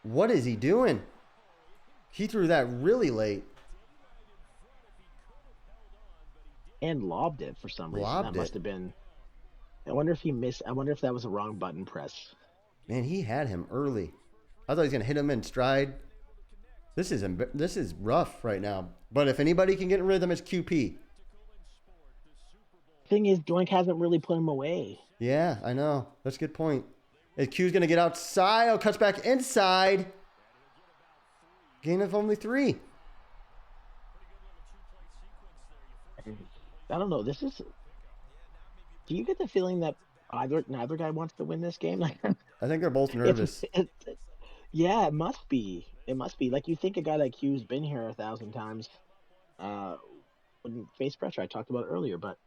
What is he doing? He threw that really late. and lobbed it for some reason. That Lobbed must it. have been. I wonder if he missed. I wonder if that was a wrong button press. Man, he had him early. I thought he was gonna hit him in stride. This is rough right now. But if anybody can get in rhythm, it's QP. Thing is, Doink hasn't really put him away. Yeah, I know. That's a good point. Is Q's gonna get outside? Oh, cuts back inside. Gain of only 3. I don't know. This is. Do you get the feeling that neither guy wants to win this game? I think they're both nervous. Yeah, it must be. It must be. Like you think a guy like Q's been here 1,000 times, uh, wouldn't face pressure. I talked about it earlier, but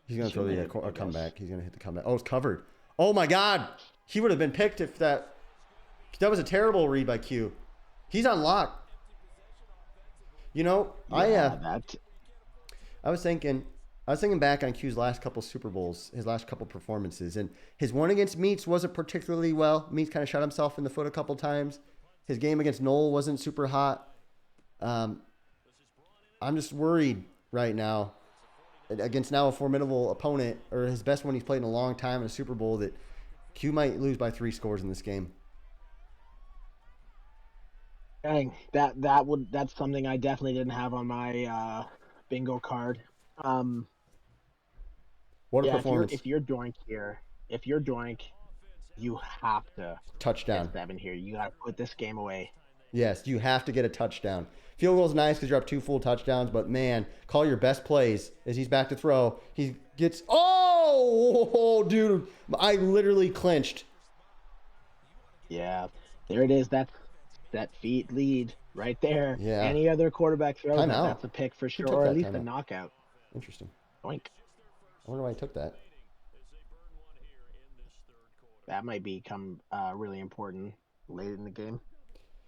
He's gonna throw a comeback. He's gonna hit the comeback. Oh, it's covered. Oh my God, he would have been picked if that was a terrible read by Q. He's on lock. You know, yeah, I was thinking back on Q's last couple Super Bowls, his last couple performances, and his one against Meats wasn't particularly well. Meats kind of shot himself in the foot a couple times. His game against Noel wasn't super hot. I'm just worried right now against now a formidable opponent, or his best one he's played in a long time in a Super Bowl, that Q might lose by 3 scores in this game. dang, that's something I definitely didn't have on my bingo card. What a Yeah, performance. if you're Doink here, you have to Touchdown. get 7 here. You got to put this game away. Yes, you have to get a touchdown. Field goal's nice because you're up 2 full touchdowns, but man, call your best plays as he's back to throw. He gets, oh, dude, I literally clinched. Yeah, there it is. That feet lead right there. Yeah. Any other quarterback throw, Timeout. that's a pick for sure, took or that at least a timeout? knockout. Interesting. Doink. I wonder why he took that. That might become really important late in the game.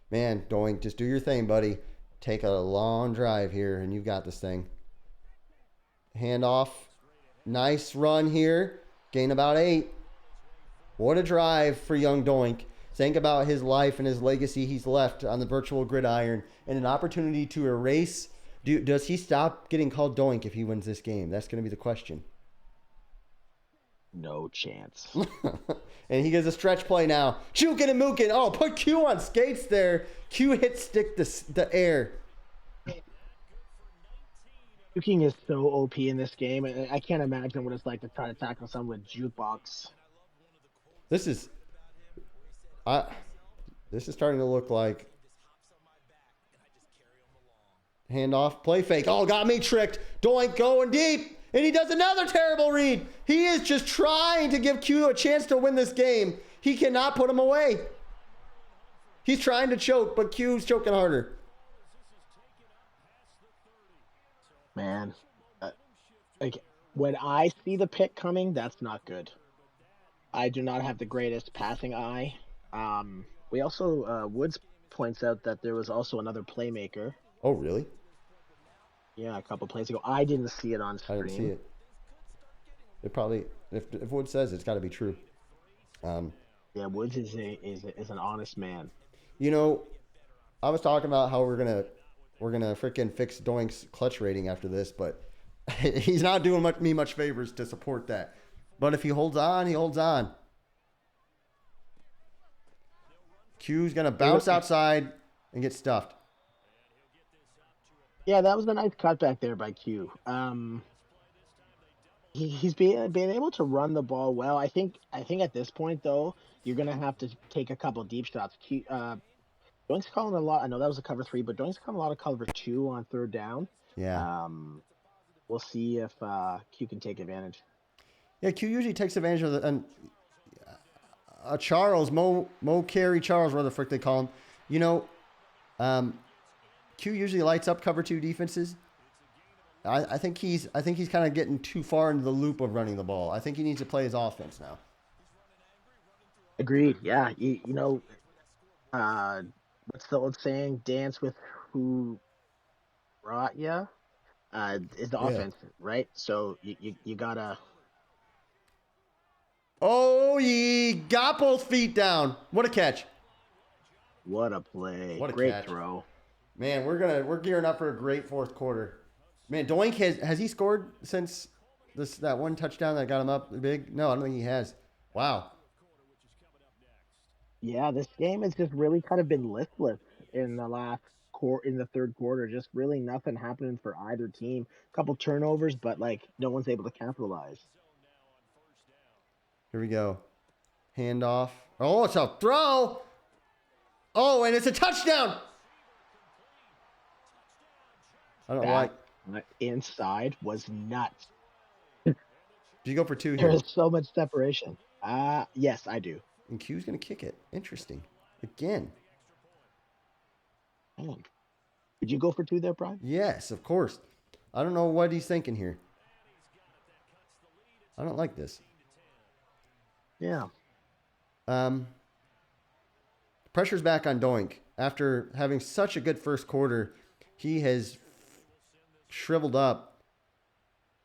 Man, Doink, just do your thing, buddy. Take a long drive here, and you've got this thing. Handoff. Nice run here. Gain about 8. What a drive for young Doink. Think about his life and his legacy he's left on the virtual gridiron, and an opportunity to erase. Does he stop getting called Doink if he wins this game? That's going to be the question. No chance. And he gets a stretch play now. Jukin and Mookin. Oh, put Q on skates there. Q hit stick the air. Juking is so OP in this game. I can't imagine what it's like to try to tackle someone with jukebox. This is starting to look like handoff, play fake. Oh, got me tricked. Doink going deep. And he does another terrible read. He is just trying to give Q a chance to win this game. He cannot put him away. He's trying to choke, but Q's choking harder. Man, like when I see the pick coming, that's not good. I do not have the greatest passing eye. We also Woods points out that there was also another playmaker. Oh, really? Yeah, a couple plays ago. I didn't see it on screen. I didn't see it. It probably, if Woods says it's got to be true. Yeah, Woods is an honest man. You know, I was talking about how we're gonna freaking fix Doink's clutch rating after this, but he's not doing me much favors to support that. But if he holds on, he holds on. Q's gonna bounce outside and get stuffed. Yeah, that was a nice cutback there by Q. He's being able to run the ball well. I think at this point though, you're gonna have to take a couple deep shots. Doink's calling a lot. I know that was a cover 3, but Doink's calling a lot of cover 2 on 3rd down. Yeah. We'll see if Q can take advantage. Yeah, Q usually takes advantage of Charles, Mo Carey Charles, whatever the frick they call him. You know, Q usually lights up cover 2 defenses. I think he's kind of getting too far into the loop of running the ball. I think he needs to play his offense now. Agreed. Yeah. You know, what's the old saying? Dance with who brought you. Is the offense, right? So you gotta. Oh, he got both feet down. What a catch! What a play! What a great catch. throw. Man, we're gearing up for a great 4th quarter. Man, Doink has he scored since that one touchdown that got him up big? No, I don't think he has. Wow. Yeah, this game has just really kind of been listless in the in the third quarter. Just really nothing happening for either team. A couple turnovers, but like no one's able to capitalize. Here we go. Handoff. Oh, it's a throw. Oh, and it's a touchdown. I don't know why. That inside was nuts. Did you go for 2 There here? is so much separation. Yes, I do. And Q's going to kick it. Interesting. Again. Man. Did you go for 2 there, Brian? Yes, of course. I don't know what he's thinking here. I don't like this. Yeah. Pressure's back on Doink. After having such a good first quarter, he has shriveled up,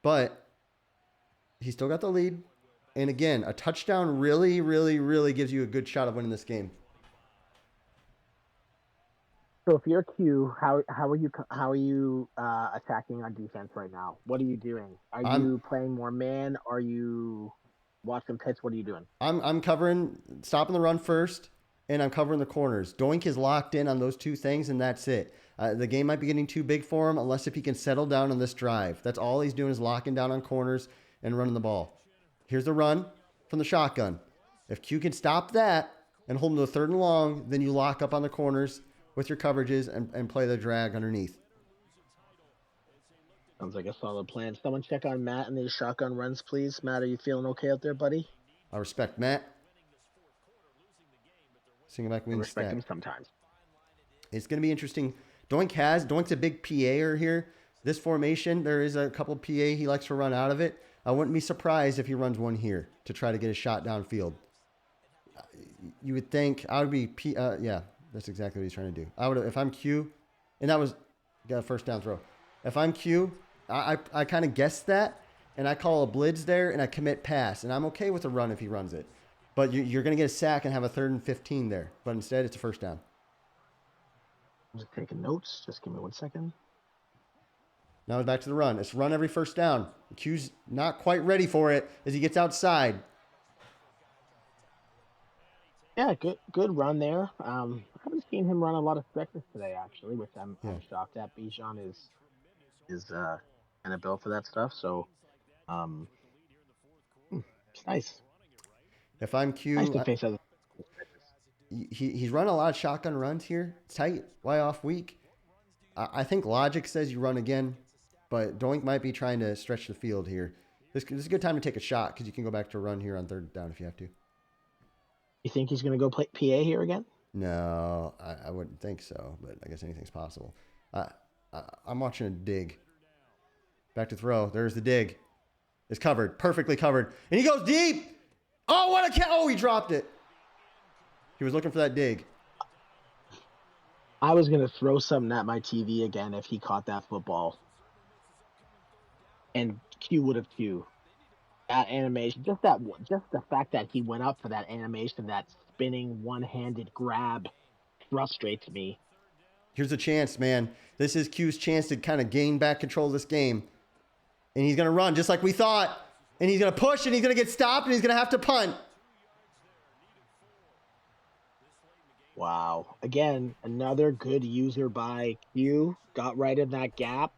but he still got the lead. And again, a touchdown really, really, really gives you a good shot of winning this game. So if you're Q, how are you attacking on defense right now? What are you doing? Are you playing more man? Are you watching pitch? What are you doing? I'm covering, stopping the run first, and I'm covering the corners. Doink is locked in on those 2 things, and that's it. The game might be getting too big for him unless if he can settle down on this drive. That's all he's doing is locking down on corners and running the ball. Here's the run from the shotgun. If Q can stop that and hold him to a 3rd and long, then you lock up on the corners with your coverages and play the drag underneath. Sounds like a solid plan. Someone check on Matt and these shotgun runs, please. Matt, are you feeling okay out there, buddy? I respect Matt. Singing back I wing respect stack. him sometimes. It's going to be interesting. Doink's a big PA'er here. This formation, there is a couple PA he likes to run out of it. I wouldn't be surprised if he runs one here to try to get a shot downfield. You would think I would be yeah, that's exactly what he's trying to do. I would, if I'm Q, and that was got a first down throw. If I'm Q, I kind of guessed that, and I call a blitz there, and I commit pass, and I'm okay with a run if he runs it. But you're going to get a sack and have a 3rd and 15 there. But instead, it's a first down. I'm just taking notes. Just give me 1 second. Now it's back to the run. It's run every first down. Q's not quite ready for it as he gets outside. Yeah, good run there. I haven't seen him run a lot of stretches today, actually, which I'm shocked at. Bijan is kind of built for that stuff, so it's nice. If I'm Q, Nice to face other. he's run a lot of shotgun runs here. It's tight, way off week. I think logic says you run again, but Doink might be trying to stretch the field here. This is a good time to take a shot because you can go back to run here on 3rd down if you have to. You think he's going to go play PA here again? No, I wouldn't think so, but I guess anything's possible. I'm watching a dig. Back to throw. There's the dig. It's covered, perfectly covered. And he goes deep. Oh, what a catch. Oh, he dropped it. He was looking for that dig. I was going to throw something at my TV again if he caught that football. And Q would have Q. That animation, just the fact that he went up for that animation, that spinning one-handed grab frustrates me. Here's a chance, man. This is Q's chance to kind of gain back control of this game. And he's going to run just like we thought. And he's going to push and he's going to get stopped and he's going to have to punt. Wow. Again, another good user by Q. Got right in that gap.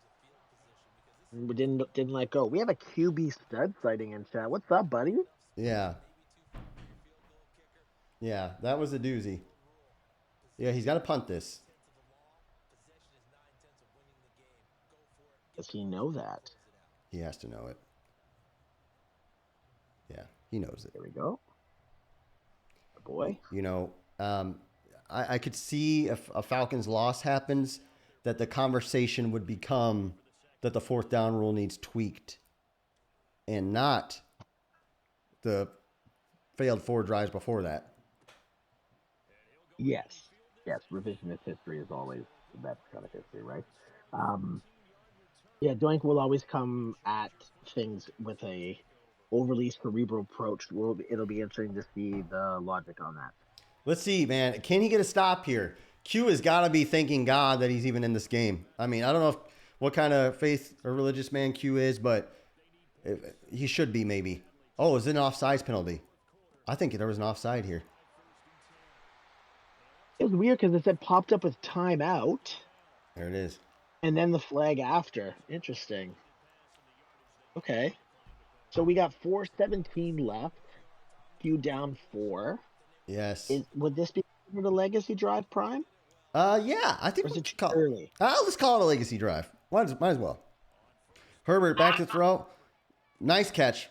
We didn't let go. We have a QB stud sighting in chat. What's up, buddy? Yeah. Yeah, that was a doozy. Yeah, he's got to punt this. Does he know that? He has to know it. Yeah, he knows it. There we go. Boy. You know, I could see if a Falcons loss happens that the conversation would become that the 4th down rule needs tweaked and not the failed 4 drives before that. Yes. Revisionist history is always the best kind of history, right? Yeah, Doink will always come at things with a overly cerebral approach. It'll be interesting to see the logic on that. Let's see, man. Can he get a stop here? Q has got to be thanking God that he's even in this game. I mean, I don't know if what kind of faith or religious man Q is, but he should be maybe. Oh, is it an offsides penalty? I think there was an offside here. It was weird because it said popped up with timeout. There it is. And then the flag after. Interesting. Okay. So we got 4:17 left. Q down 4. Yes. Would this be the legacy drive prime? Yeah, I think Or is we it should call early? let's call it a legacy drive. Might as well. Herbert back to throw. Nice catch.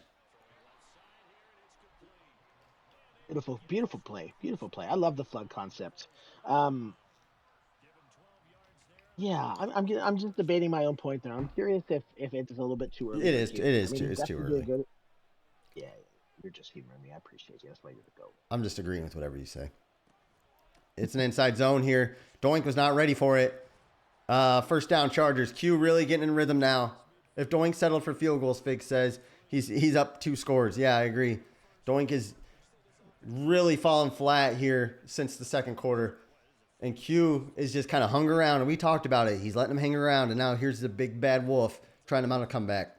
Beautiful, beautiful play. Beautiful play. I love the flood concept. Yeah, I'm just debating my own point there. I'm curious if it's a little bit too early. It is. It is. I mean, it's too early. Yeah, you're just humoring me. I appreciate you. That's why you're the GOAT. I'm just agreeing with whatever you say. It's an inside zone here. Doink was not ready for it. First down, Chargers. Q really getting in rhythm now. If Doink settled for field goals, Fig says he's up 2 scores. Yeah, I agree. Doink is really fallen flat here since the second quarter. And Q is just kind of hung around, and we talked about it. He's letting him hang around, and now here's the big bad wolf trying to mount a comeback.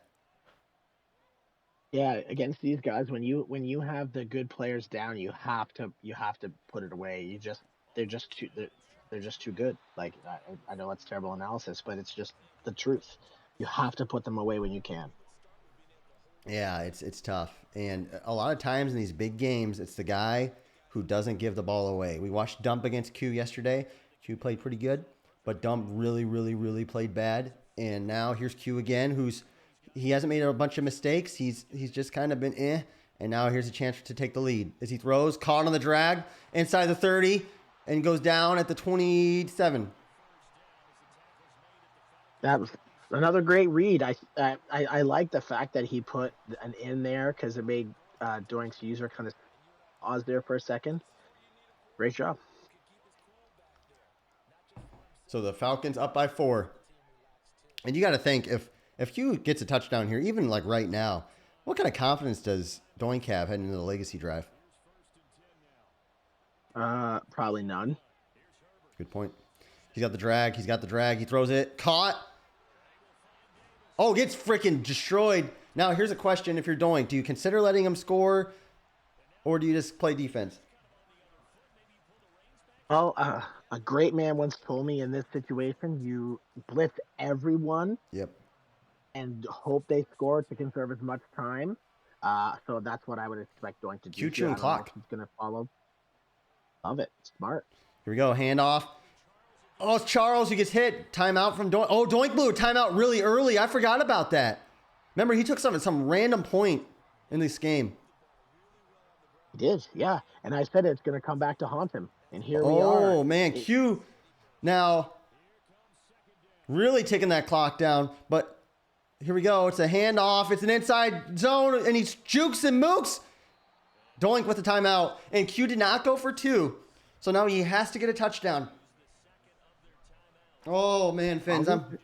Yeah, against these guys, when you have the good players down, you have to put it away. They're just too good. Like I know that's terrible analysis, but it's just the truth. You have to put them away when you can. Yeah, it's tough, and a lot of times in these big games, it's the guy who doesn't give the ball away. We watched Dump against Q yesterday. Q played pretty good, but Dump really, really, really played bad. And now here's Q again, he hasn't made a bunch of mistakes. He's just kind of been and now here's a chance to take the lead. As he throws, caught on the drag, inside the 30, and goes down at the 27. That was another great read. I like the fact that he put an in there because it made Doink's user kind of pause there for a second. Great job. So the Falcons up by 4. And you got to think, if Hugh gets a touchdown here, even like right now, what kind of confidence does Doink have heading into the legacy drive? Probably none. Good point. He's got the drag. He throws it. Caught. Oh, gets freaking destroyed. Now, here's a question. If you're Doink, do you consider letting him score, or do you just play defense? Well, a great man once told me in this situation, you blitz everyone. Yep. And hope they score to conserve as much time. So that's what I would expect Doink to do. Future and clock. He's going to follow. Love it. Smart. Here we go. Handoff. Oh, it's Charles who gets hit. Timeout from Doink. Oh, Doink blew a timeout really early. I forgot about that. Remember, he took some random point in this game. He did, yeah. And I said it's going to come back to haunt him. And here we are. Oh, man. Q now really taking that clock down. But here we go. It's a handoff. It's an inside zone. And he's jukes and mooks. Doink with the timeout. And Q did not go for 2. So now he has to get a touchdown. Oh, man, Fins. I'm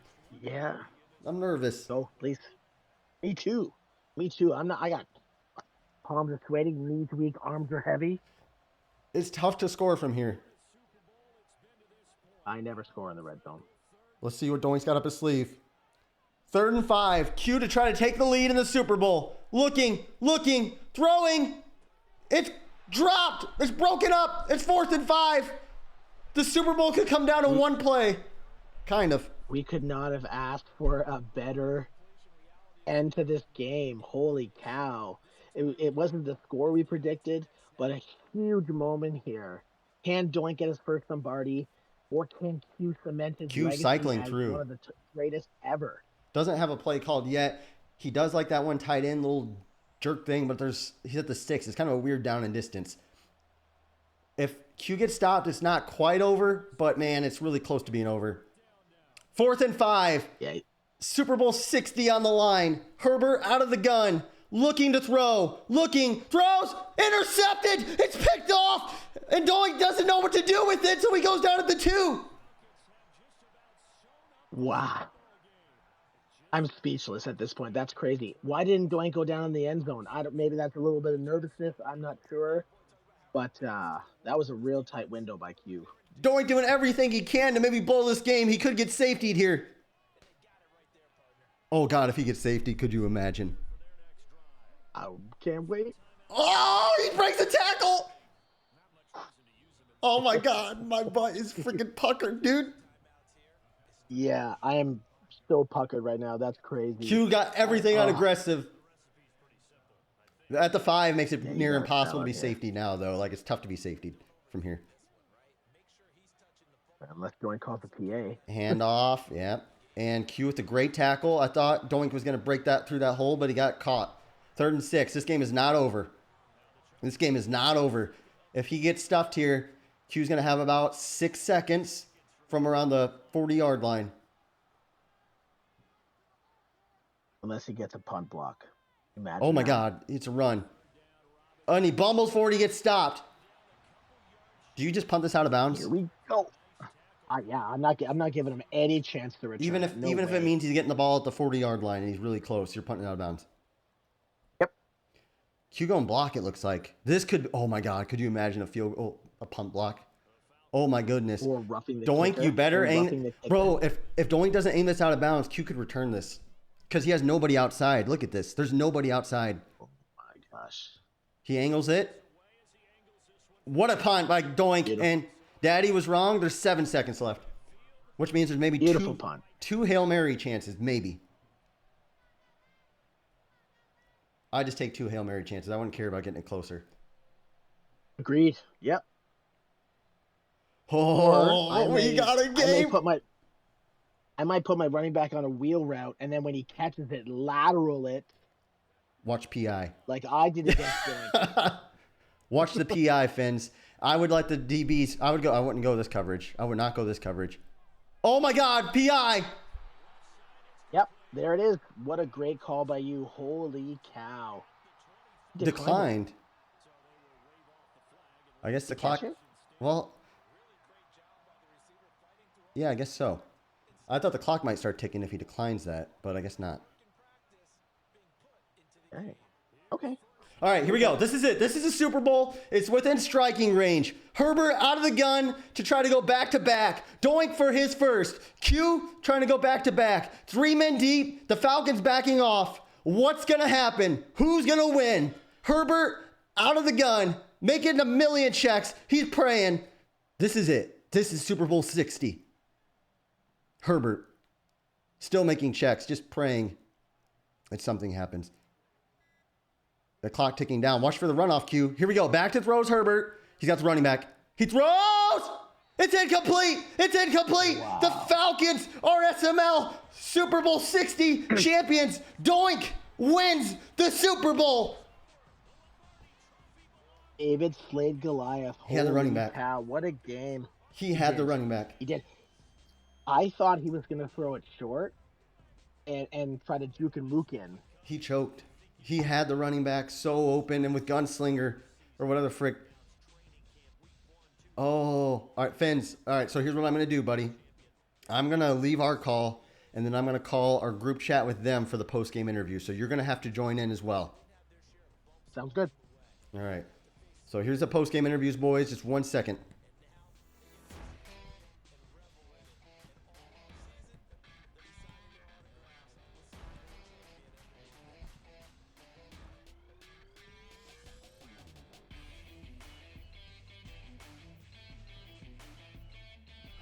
nervous. Go, please. Me too. I got palms are sweating, knees weak, arms are heavy. It's tough to score from here. I never score in the red zone. Let's see what Doink's got up his sleeve. 3rd and 5. Q to try to take the lead in the Super Bowl. Looking, throwing. It's dropped. It's broken up. It's 4th and 5. The Super Bowl could come down to one play. Kind of. We could not have asked for a better end to this game. Holy cow. It wasn't the score we predicted, but a huge moment here. Can Doink get his first Lombardi, or can Q cement his legacy cycling as through. one of the greatest ever? Doesn't have a play called yet. He does like that one tight end little jerk thing, but he's at the 6. It's kind of a weird down and distance. If Q gets stopped, it's not quite over, but man, it's really close to being over. 4th and 5. Yeah. Super Bowl 60 on the line. Herbert out of the gun. Looking to throw. Throws. Intercepted. It's picked off. And Doink doesn't know what to do with it, so he goes down at the 2. Wow. I'm speechless at this point. That's crazy. Why didn't Doink go down in the end zone? Maybe that's a little bit of nervousness. I'm not sure. But that was a real tight window by Q. Doink doing everything he can to maybe blow this game. He could get safetied here. Oh, God, if he gets safety, could you imagine? I can't wait. Oh, he breaks the tackle. Oh, my God. My butt is freaking puckered, dude. Yeah, I am so puckered right now. That's crazy. Q got everything on aggressive. At the 5 makes it near impossible to be safety now, though. Like, it's tough to be safety from here. Unless Doink calls the PA. Hand off, yeah. And Q with a great tackle. I thought Doink was going to break that through that hole, but he got caught. 3rd and 6. This game is not over. This game is not over. If he gets stuffed here, Q's going to have about 6 seconds from around the 40-yard line. Unless he gets a punt block. Imagine oh, my God. It's a run. Oh, and he bumbles forward. He gets stopped. Do you just punt this out of bounds? Here we go. Yeah, I'm not giving him any chance to return. Even if it means he's getting the ball at the 40-yard line and he's really close, you're punting out of bounds. Yep. Q going block, it looks like. This could, oh my God, could you imagine a punt block? Oh my goodness. Or roughing the Doink, kicker, you better aim. Bro, if Doink doesn't aim this out of bounds, Q could return this. Because he has nobody outside. Look at this. There's nobody outside. Oh my gosh. He angles it. What a punt by Doink. Beautiful. And Daddy was wrong. There's 7 seconds left. Which means there's maybe two Hail Mary chances. Maybe. I just take 2 Hail Mary chances. I wouldn't care about getting it closer. Agreed. Yep. Oh, we got a game. I might put my running back on a wheel route, and then when he catches it, lateral it. Watch PI. Like I did against Dylan. Watch the PI, Fins. I would let the DBs. I wouldn't go this coverage. I would not go this coverage. Oh my God, PI. Yep, there it is. What a great call by you. Holy cow. Declined. I guess the clock. Well, yeah, I guess so. I thought the clock might start ticking if he declines that, but I guess not. Okay. All right, here we go. This is it. This is a Super Bowl. It's within striking range. Herbert out of the gun to try to go back-to-back. Doink for his first. Q trying to go back-to-back. 3 men deep. The Falcons backing off. What's going to happen? Who's going to win? Herbert out of the gun. Making a million checks. He's praying. This is it. This is Super Bowl 60. Herbert still making checks, just praying that something happens. The clock ticking down. Watch for the runoff cue. Here we go. Back to throws Herbert. He's got the running back. He throws! It's incomplete! It's incomplete! Wow. The Falcons are SML Super Bowl 60 champions. Doink wins the Super Bowl. David slayed Goliath. He had the running back. Cow, what a game. He had the running back. He did. I thought he was going to throw it short and try to juke and mook in. He choked. He had the running back so open and with Gunslinger or whatever the frick. Oh, all right, Fins. All right, so here's what I'm going to do, buddy. I'm going to leave our call, and then I'm going to call our group chat with them for the post-game interview. So you're going to have to join in as well. Sounds good. All right. So here's the post-game interviews, boys. Just 1 second.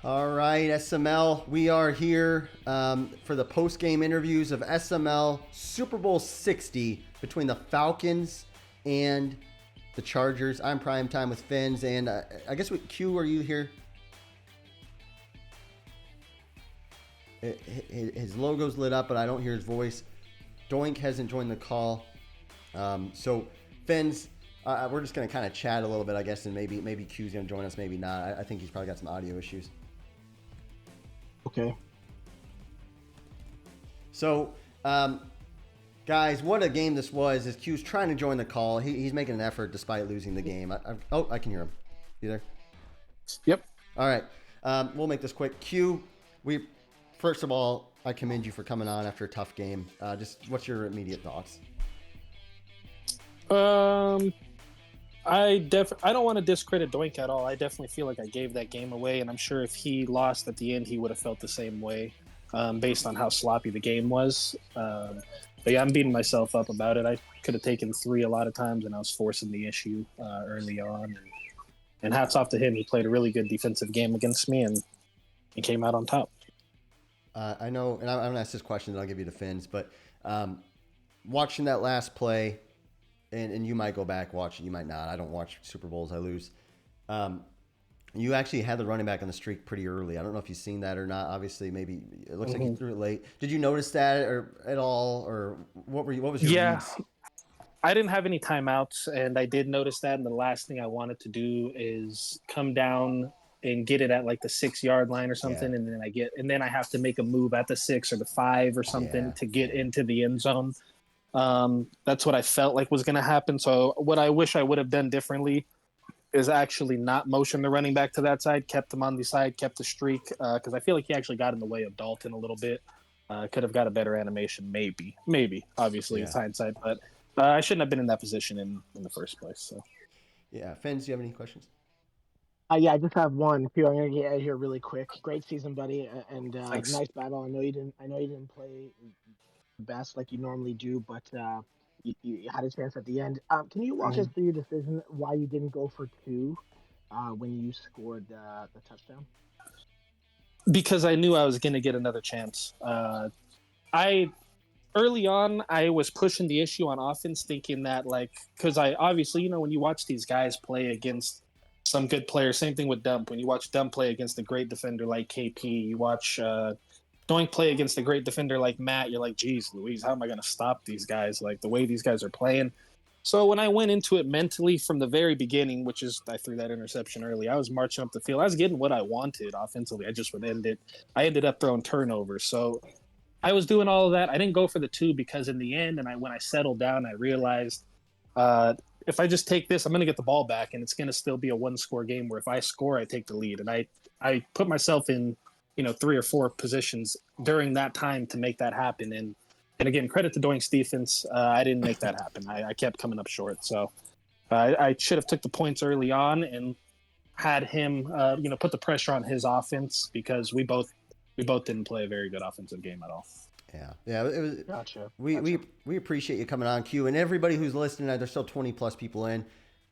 All right, SML, we are here for the post-game interviews of SML Super Bowl 60 between the Falcons and the Chargers. I'm Primetime with Fins, and I guess with Q, are you here? His logo's lit up, but I don't hear his voice. Doink hasn't joined the call. So, Fins, we're just going to kind of chat a little bit, I guess, and maybe Q's going to join us, maybe not. I think he's probably got some audio issues. Okay. So, guys, what a game this was. As Q's trying to join the call, he's making an effort despite losing the game. I can hear him. You there? Yep. All right. We'll make this quick. Q, first of all, I commend you for coming on after a tough game. Just what's your immediate thoughts? I don't want to discredit Doink at all. I definitely feel like I gave that game away, and I'm sure if he lost at the end, he would have felt the same way. based on how sloppy the game was. But yeah, I'm beating myself up about it. I could have taken 3 a lot of times, and I was forcing the issue early on. And hats off to him. He played a really good defensive game against me, and he came out on top. I know, and I'm going to ask this question, then I'll give you the Fins, but watching that last play, and you might go back, watch it, you might not. I don't watch Super Bowls, I lose. You actually had the running back on the streak pretty early. I don't know if you've seen that or not. Obviously, maybe it looks like you threw it late. Did you notice that or at all, or what was your reads? I didn't have any timeouts, and I did notice that. And the last thing I wanted to do is come down and get it at like the 6-yard line or something, and then I have to make a move at the 6 or the 5 or something to get into the end zone. That's what I felt like was going to happen. So what I wish I would have done differently is actually not motion the running back to that side, kept him on the side, kept the streak, because I feel like he actually got in the way of Dalton a little bit. Could have got a better animation, maybe. Obviously, it's hindsight, but I shouldn't have been in that position in the first place. So, yeah, Fins, do you have any questions? Yeah, I just have one. I'm gonna get out of here really quick. Great season, buddy, and nice battle. I know you didn't play best like you normally do, but you had a chance at the end. Can you walk us through your decision why you didn't go for 2 when you scored the touchdown? Because I knew I was going to get another chance. Early on, I was pushing the issue on offense, thinking that because I obviously, when you watch these guys play against some good players, same thing with Dump. When you watch Dump play against a great defender like KP, you watch Doink play against a great defender like Matt, you're like, geez, Louise, how am I going to stop these guys? Like the way these guys are playing. So when I went into it mentally from the very beginning, which is I threw that interception early, I was marching up the field. I was getting what I wanted offensively. I just would end it. I ended up throwing turnovers. So I was doing all of that. I didn't go for the 2 because in the end, when I settled down, I realized if I just take this, I'm going to get the ball back, and it's going to still be a 1-score game where if I score, I take the lead. And I put myself in 3 or 4 positions during that time to make that happen. And again, credit to Doink's defense. I didn't make that happen. I kept coming up short. So I should have took the points early on and had him, put the pressure on his offense because we both didn't play a very good offensive game at all. Yeah. It was. Gotcha. We appreciate you coming on, Q, and everybody who's listening. There's still 20+ people in.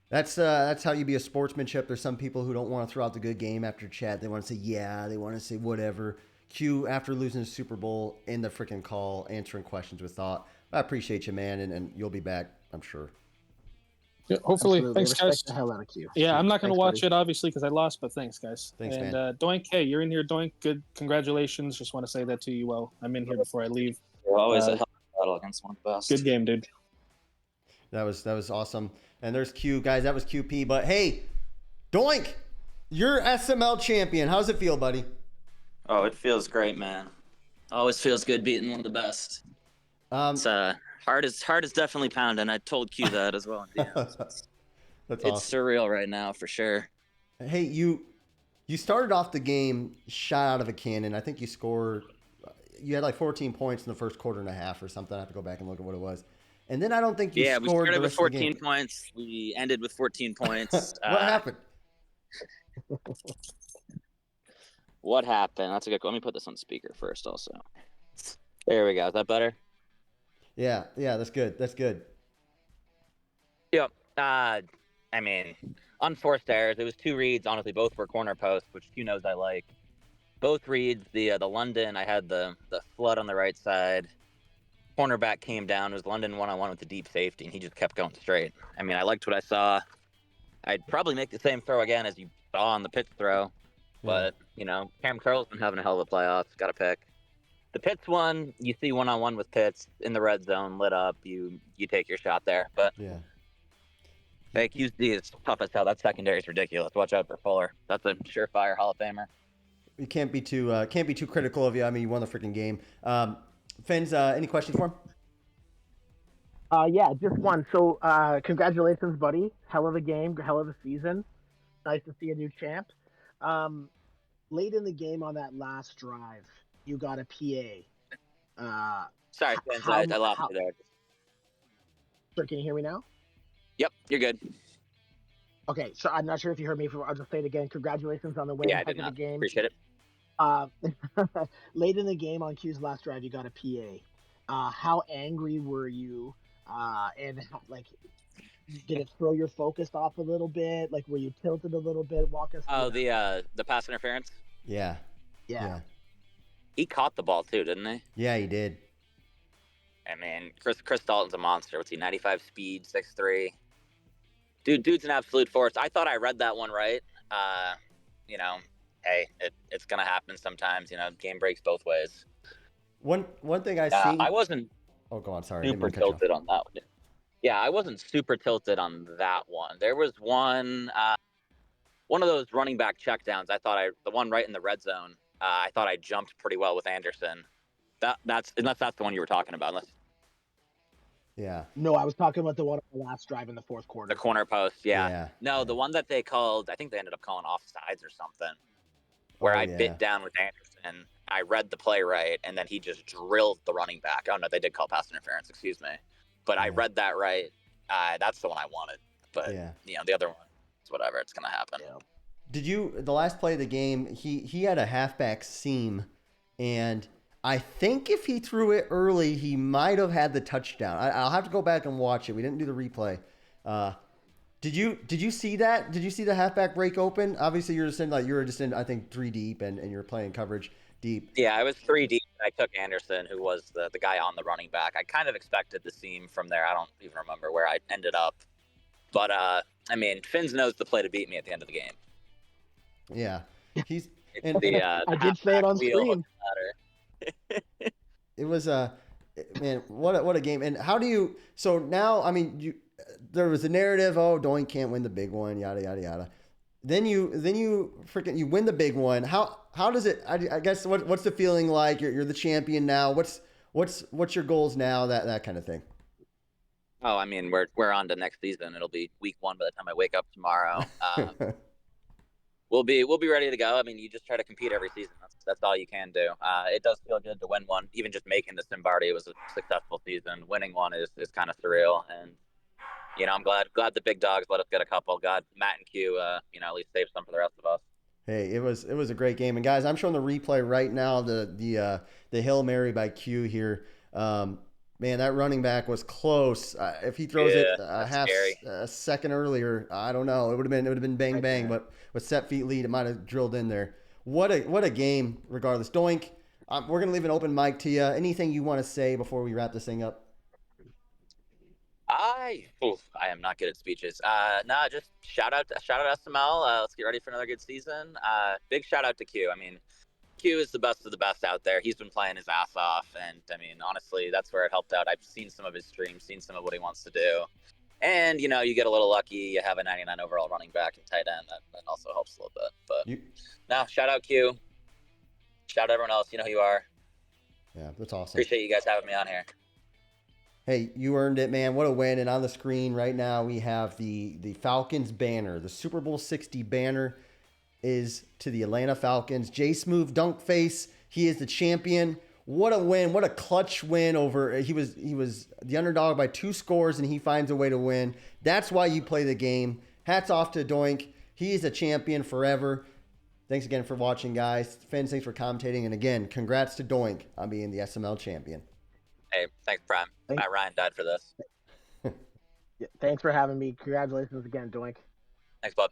That's how you be a sportsmanship. There's some people who don't want to throw out the good game after chat. They want to say they want to say whatever. Q, after losing the Super Bowl, in the freaking call, answering questions with thought. I appreciate you, man, and you'll be back, I'm sure. Yeah, hopefully. Absolutely. Thanks, guys. The hell out of Q. Yeah, I'm not going to watch it, obviously, because I lost, but thanks, guys. Thanks, and, man. Doink, hey, you're in here, Doink. Good. Congratulations. Just want to say that to you. Well, I'm in here before I leave. You're always a hell of a battle against one of the best. Good game, dude. That was awesome. And there's Q, guys. That was QP. But hey, Doink, you're SML champion. How's it feel, buddy? Oh, it feels great, man. Always feels good beating one of the best. It's heart is definitely pounding. I told Q that as well. That's it's awesome. surreal right now for sure. Hey, you started off the game shot out of a cannon. I think you scored. You had like 14 points in the first quarter and a half or something. I have to go back and look at what it was. And then I don't think you scored. We started the with rest of the 14 game. points. We ended with 14 points. What happened? What happened? That's a good. Let me put this on speaker first. Also, there we go. Is that better? Yeah, that's good. That's good. Yep. I mean, unforced errors. It was 2 reads. Honestly, both were corner posts, which Q knows I like. Both reads. The London. I had the flood on the right side. Cornerback came down. It was London 1-on-1 with the deep safety, and he just kept going straight. I mean, I liked what I saw. I'd probably make the same throw again as you saw on the pitch throw. But, Cam Curl's been having a hell of a playoff. Got to pick. The Pitts one, you see 1-on-1 with Pitts in the red zone, lit up. You take your shot there. But QC is tough as hell. That secondary is ridiculous. Watch out for Fuller. That's a surefire Hall of Famer. You can't be too critical of you. I mean, you won the freaking game. Fins, any questions for him? Yeah, just one. So, congratulations, buddy. Hell of a game, hell of a season. Nice to see a new champ. Late in the game on that last drive, you got a PA. Sorry, Fins, I lost you there. Sir, can you hear me now? Yep, you're good. Okay, so I'm not sure if you heard me. I'll just say it again. Congratulations on the win. Yeah, I did not. The game. Appreciate it. Uh, late in the game on Q's last drive, you got a PA. How angry were you? Like, did it throw your focus off a little bit? Like, were you tilted a little bit? Walk us through Oh, that. the pass interference. Yeah. Yeah. He caught the ball too, didn't he? Yeah, he did. I mean, Chris Dalton's a monster. What's he? 95 speed, 6'3". Dude's an absolute force. I thought I read that one right. You know, hey, it's gonna happen sometimes. You know, game breaks both ways. One thing I see. I wasn't Oh, go on. Sorry, I didn't super mean to cut you off. tilted on that one. Yeah, I wasn't super tilted on that one. There was one of those running back checkdowns. The one right in the red zone. I thought I jumped pretty well with Anderson. That's unless that's the one you were talking about. Unless Yeah. No, I was talking about the one on the last drive in the fourth quarter. the corner post. Yeah. Yeah. No, Yeah. the one that they called. I think they ended up calling offsides or something. Where I bit down with Anderson. I read the play right, and then he just drilled the running back. Oh no, they did call pass interference. Excuse me, but I read that right. That's the one I wanted. But the other one, it's whatever. It's gonna happen. Yeah. Did you the last play of the game? He had a halfback seam, and I think if he threw it early, he might have had the touchdown. I'll have to go back and watch it. We didn't do the replay. Did you see that? Did you see the halfback break open? Obviously, you were just in I think 3 deep, and you're playing coverage deep. Yeah, I was 3 deep. I took Anderson, who was the guy on the running back. I kind of expected the seam from there. I don't even remember where I ended up, but I mean, Finns knows the play to beat me at the end of the game. Yeah, he's and I did say it on screen. It was man, what a game. And how do you? So now, I mean, there was a narrative. Oh, Doink can't win the big one. Yada yada yada. Then you freaking you win the big one. How does it? I guess what's the feeling like? You're the champion now. What's your goals now? That kind of thing. Oh, I mean, we're on to next season. It'll be week 1 by the time I wake up tomorrow. We'll be ready to go. I mean, you just try to compete every season. That's all you can do. It does feel good to win one. Even just making the Simbardi was a successful season. Winning one is kind of surreal, and I'm glad the big dogs let us get a couple. God, Matt and Q, at least save some for the rest of us. Hey, it was a great game, and guys, I'm showing the replay right now. The Hail Mary by Q here. Man, that running back was close. If he throws it a second earlier, I don't know. It would have been bang bang. But with set feet lead, it might have drilled in there. What a game! Regardless, Doink. We're gonna leave an open mic to you. Anything you want to say before we wrap this thing up? I am not good at speeches. Just shout out SML. Let's get ready for another good season. Big shout out to Q. I mean, Q is the best of the best out there. He's been playing his ass off, and I mean, honestly, that's where it helped out. I've seen some of his streams, seen some of what he wants to do, and you get a little lucky. You have a 99 overall running back and tight end. That also helps a little bit. But shout out Q. Shout out everyone else. You know who you are. Yeah, that's awesome. Appreciate you guys having me on here. Hey, you earned it, man. What a win. And on the screen right now, we have the Falcons banner. The Super Bowl 60 banner is to the Atlanta Falcons. J Smooth Dunk Face. He is the champion. What a win. What a clutch win over. He was the underdog by 2 scores, and he finds a way to win. That's why you play the game. Hats off to Doink. He is a champion forever. Thanks again for watching, guys. Fans, thanks for commentating. And again, congrats to Doink on being the SML champion. Hey, thanks, Prime. Matt Ryan died for this. Thanks for having me. Congratulations again, Doink. Thanks, bud.